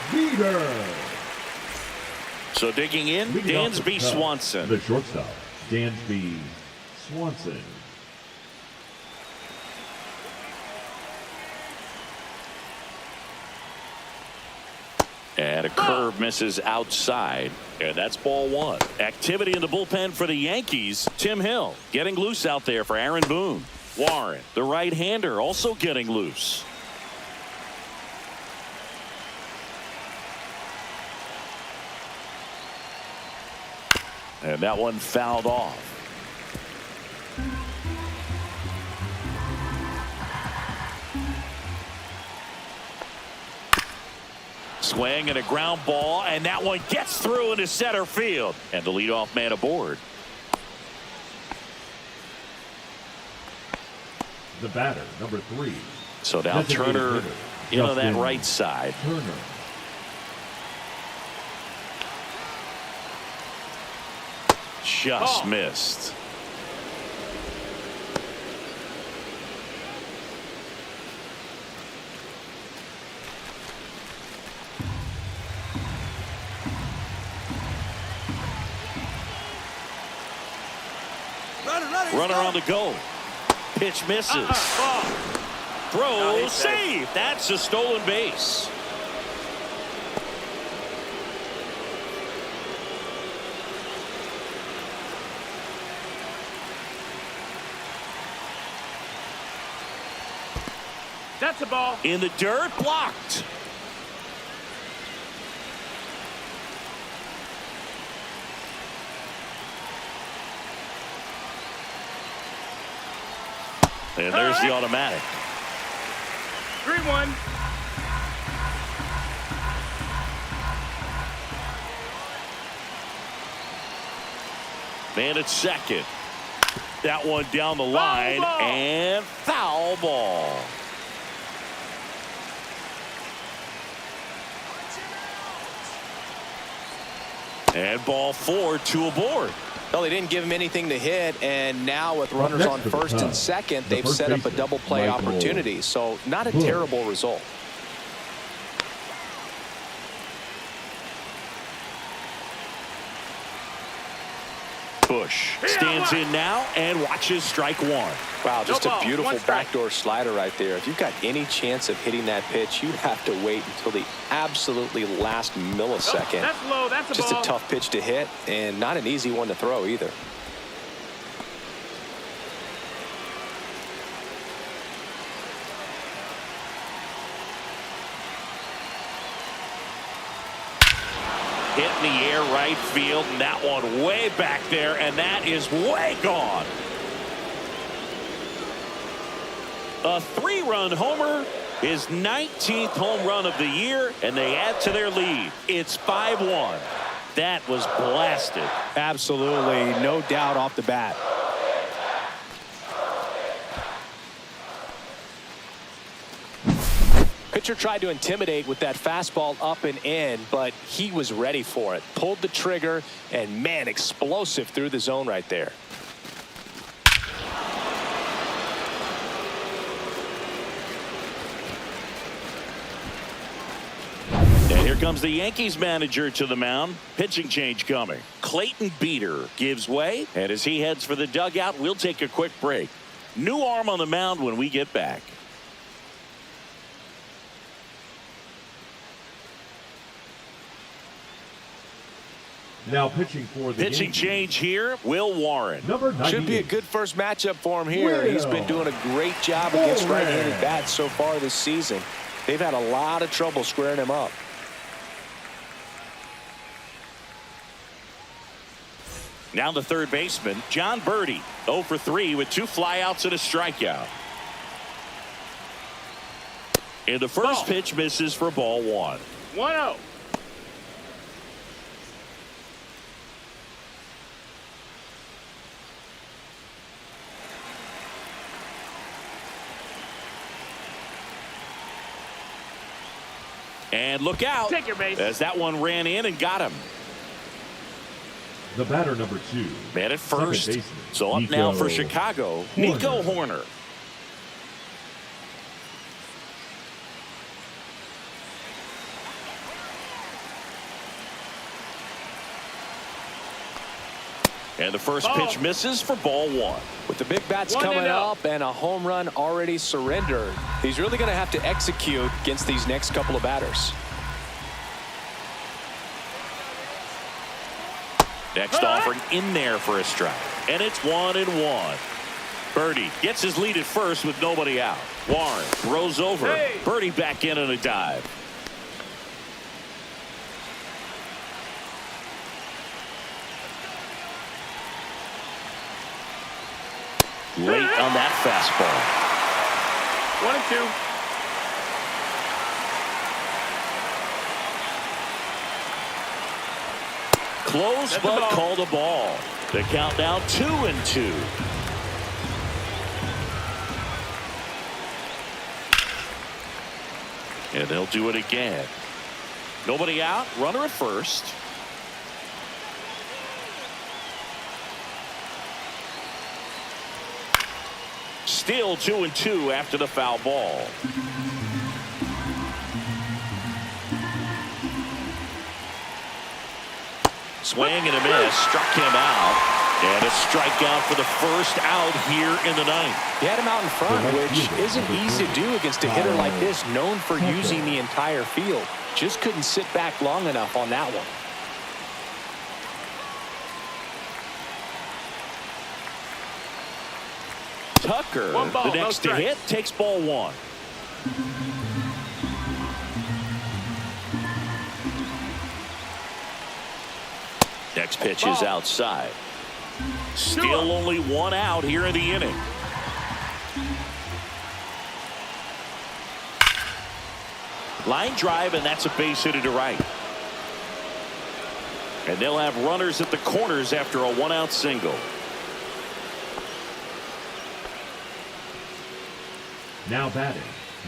Vida. So digging in, Leading off the Dansby top, Swanson. The shortstop, Dansby Swanson. And a curve misses outside. And that's ball one. Activity in the bullpen for the Yankees. Tim Hill getting loose out there for Aaron Boone. Warren, the right-hander, also getting loose. And that one fouled off. Swing and a ground ball, and that one gets through into center field. And the leadoff man aboard. The batter, number 3. So now Designated Turner hitter, in on that Justin right side. Turner. Just missed. Runner on the go. Pitch misses. Throw safe. That's a stolen base. That's a ball. In the dirt, blocked. And there's the automatic. 3-1. Man at second. That one down the line and foul ball. And ball 4, 2 aboard. Well, they didn't give him anything to hit, and now with runners next on to the first top, and second, the they've first set up a baseman, double play Michael opportunity. So not a Bush. terrible result. Bush stands in now and watches strike one. Wow, just No a ball, beautiful one strike. backdoor slider right there. If you've got any chance of hitting that pitch, you have to wait until the absolutely last millisecond. That's low. That's a Just ball. a tough pitch to hit, and not an easy one to throw either. Hit in the air right field, and that one way back there, and that is way gone. A 3-run homer, his 19th home run of the year, and they add to their lead. It's 5-1. That was blasted. Absolutely, no doubt off the bat. Pitcher tried to intimidate with that fastball up and in, but he was ready for it. Pulled the trigger, and man, explosive through the zone right there. And here comes the Yankees manager to the mound. Pitching change coming. Clayton Beeter gives way, and as he heads for the dugout, we'll take a quick break. New arm on the mound when we get back. Now pitching for the Pitching Yankees, change here, Will Warren. number 98. Should be a good first matchup for him here. Will He's been doing a great job against Warren. right-handed bats so far this season. They've had a lot of trouble squaring him up. Now the third baseman, John Birdie, 0 for 3 with 2 flyouts and a strikeout. And the first pitch misses for ball 1. 1-0. And look out, Take your base. as that one ran in and got him. The batter, number 2. Man at second first. baseman, So up now Nico for Chicago, Nico Horner. And the first pitch misses for ball one. With the big bats 1-0. coming up and a home run already surrendered, he's really going to have to execute against these next couple of batters. Next offering in there for a strike. And it's 1-1. Birdie gets his lead at first with nobody out. Warren throws over. Hey. Birdie back in on a dive. Late on that fastball. 1-2. Close That's but a ball. called a ball. The count now 2-2. And they'll do it again. Nobody out. Runner at first. Still 2-2 after the foul ball. Swing and a miss. Struck him out. And a strikeout for the first out here in the ninth. He had him out in front, which isn't easy to do against a hitter like this, known for using the entire field. Just couldn't sit back long enough on that one. Tucker, One ball, the no next to strikes. hit, takes ball one. Next pitch is Ball. outside. Still only one out here in the inning. Line drive, and that's a base hit to right. And they'll have runners at the corners after a one-out single. Now batting,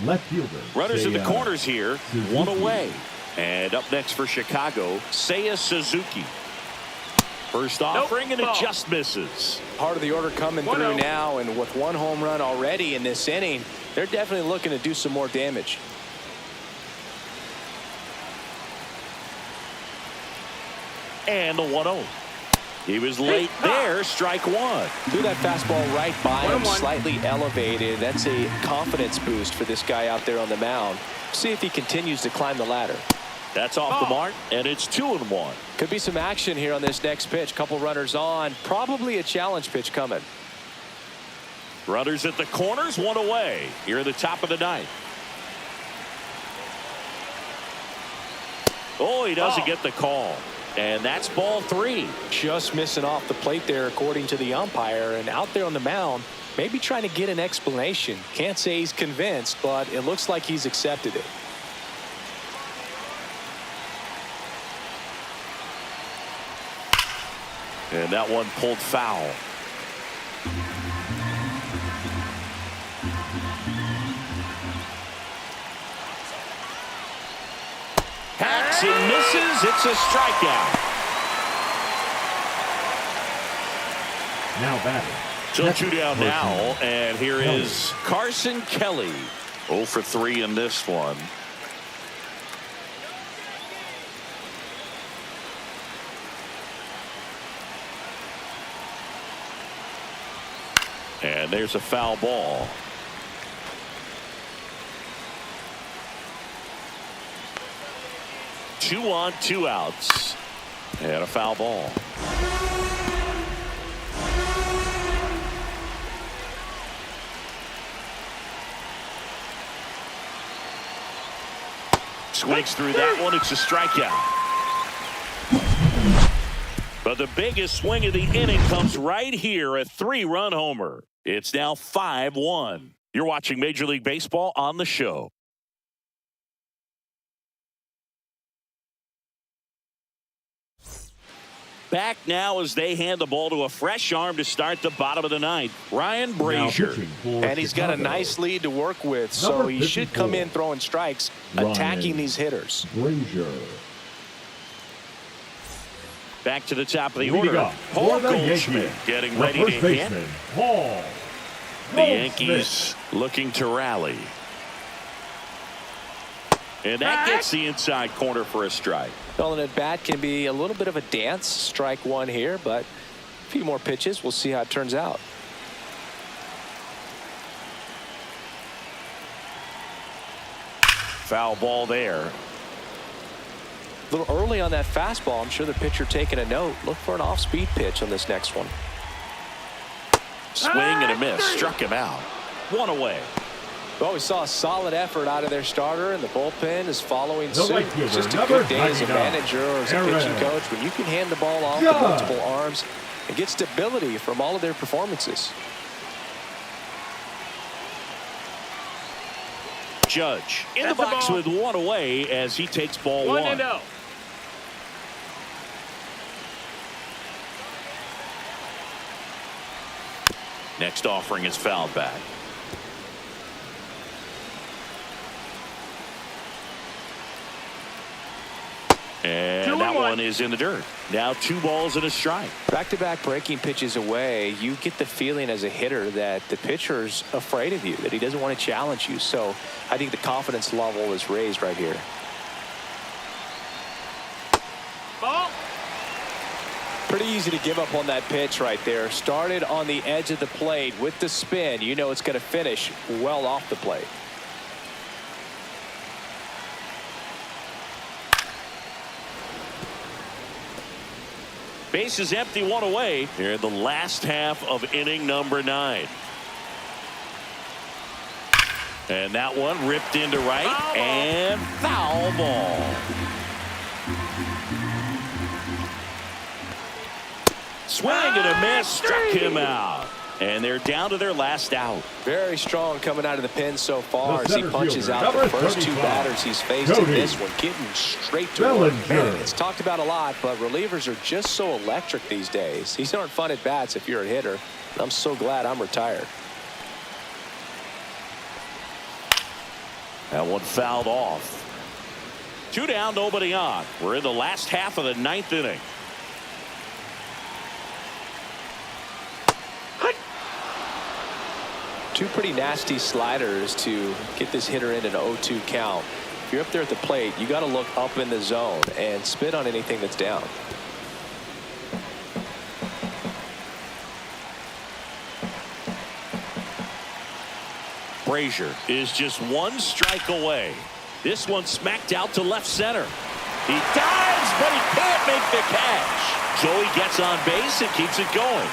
left fielder. Runners at the Seiya corners here, Suzuki. one away. And up next for Chicago, Seiya Suzuki. First offering, and it Ball. just misses. Part of the order coming 1-0. through now, and with one home run already in this inning, they're definitely looking to do some more damage. And the 1-0. He was late there, strike one. Threw that fastball right by him, 1-1. slightly elevated. That's a confidence boost for this guy out there on the mound. See if he continues to climb the ladder. That's off the mark, and it's 2-1. Could be some action here on this next pitch. Couple runners on. Probably a challenge pitch coming. Runners at the corners, one away. Here at the top of the ninth. Oh, he doesn't get the call. And that's ball three. Just missing off the plate there, according to the umpire. And out there on the mound, maybe trying to get an explanation. Can't say he's convinced, but it looks like he's accepted it. And that one pulled foul. Hacks and misses. It's a strikeout. Now batting. So second two down person. now, and here is Carson Kelly. 0 for 3 in this one. And there's a foul ball. Two on, two outs. And a foul ball. Swings through that one. It's a strikeout. But the biggest swing of the inning comes right here, a 3-run homer. It's now 5-1. You're watching Major League Baseball on the show. Back now as they hand the ball to a fresh arm to start the bottom of the ninth. Ryan Now Brazier. pitching for And he's got a Chicago, nice lead to work with, so Number he should come 54, in throwing strikes, Ryan attacking these hitters. Brazier. Back to the top of the Leading order. up Paul for the Goldschmidt Yankees, getting the ready to first hit. baseman, Paul The Goldschmidt. Yankees looking to rally. And that gets the inside corner for a strike. Well, an at bat can be a little bit of a dance. Strike one here, but A few more pitches. We'll see how it turns out. Foul ball there. A little early on that fastball. I'm sure the pitcher taking a note. Look for an off-speed pitch on this next one. Swing and a miss. Struck him out. 1 away. Well, we saw a solid effort out of their starter, and the bullpen is following The suit. right It's fielder, just a number good day as a 99, manager or as a Aaron. pitching coach when you can hand the ball off to Yeah. multiple arms and get stability from all of their performances. Judge in the That's a box ball. with 1 away as he takes ball 1 1. and 0. Next offering is fouled back. And 2 that and 1. one is in the dirt. Now 2 balls and a strike. Back-to-back breaking pitches away, you get the feeling as a hitter that the pitcher's afraid of you, that he doesn't want to challenge you. So I think the confidence level is raised right here. Ball. Pretty easy to give up on that pitch right there. Started on the edge of the plate with the spin. You know it's going to finish well off the plate. Base is empty, 1 away here in the last half of inning number 9. And that one ripped into right Foul ball. and foul ball. Swing and a miss, struck him out. And they're down to their last out. Very strong coming out of the pen so far The as he center punches fielder, out the number first 2 35, batters he's faced in Cody this one, getting straight to work. Bellinger. Man, it's talked about a lot, but relievers are just so electric these days. These aren't fun at bats if you're a hitter. I'm so glad I'm retired. That one fouled off. 2 down, nobody on. We're in the last half of the 9th inning. Two pretty nasty sliders to get this hitter in an 0-2 count. If you're up there at the plate, you got to look up in the zone and spit on anything that's down. Brazier is just 1 strike away. This one smacked out to left center. He dives, but he can't make the catch. Joey gets on base and keeps it going.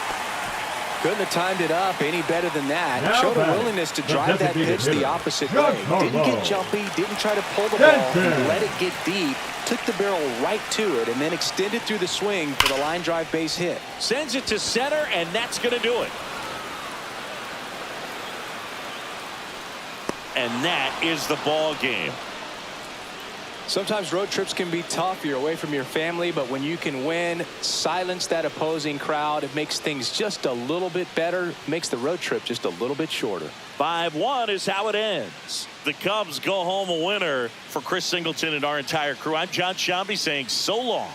Couldn't have timed it up any better than that. Now Showed a batting, willingness to the drive that designated pitch the hitter, opposite John way. Didn't Harbaugh. get jumpy, didn't try to pull the ball. He Jensen. let it get deep, took the barrel right to it, and then extended through the swing for the line drive base hit. Sends it to center, and that's going to do it. And that is the ball game. Sometimes road trips can be tough. You're away from your family, but when you can win, silence that opposing crowd, it makes things just a little bit better, makes the road trip just a little bit shorter. 5-1 is how it ends. The Cubs go home a winner. For Chris Singleton and our entire crew, I'm John Shambi saying so long.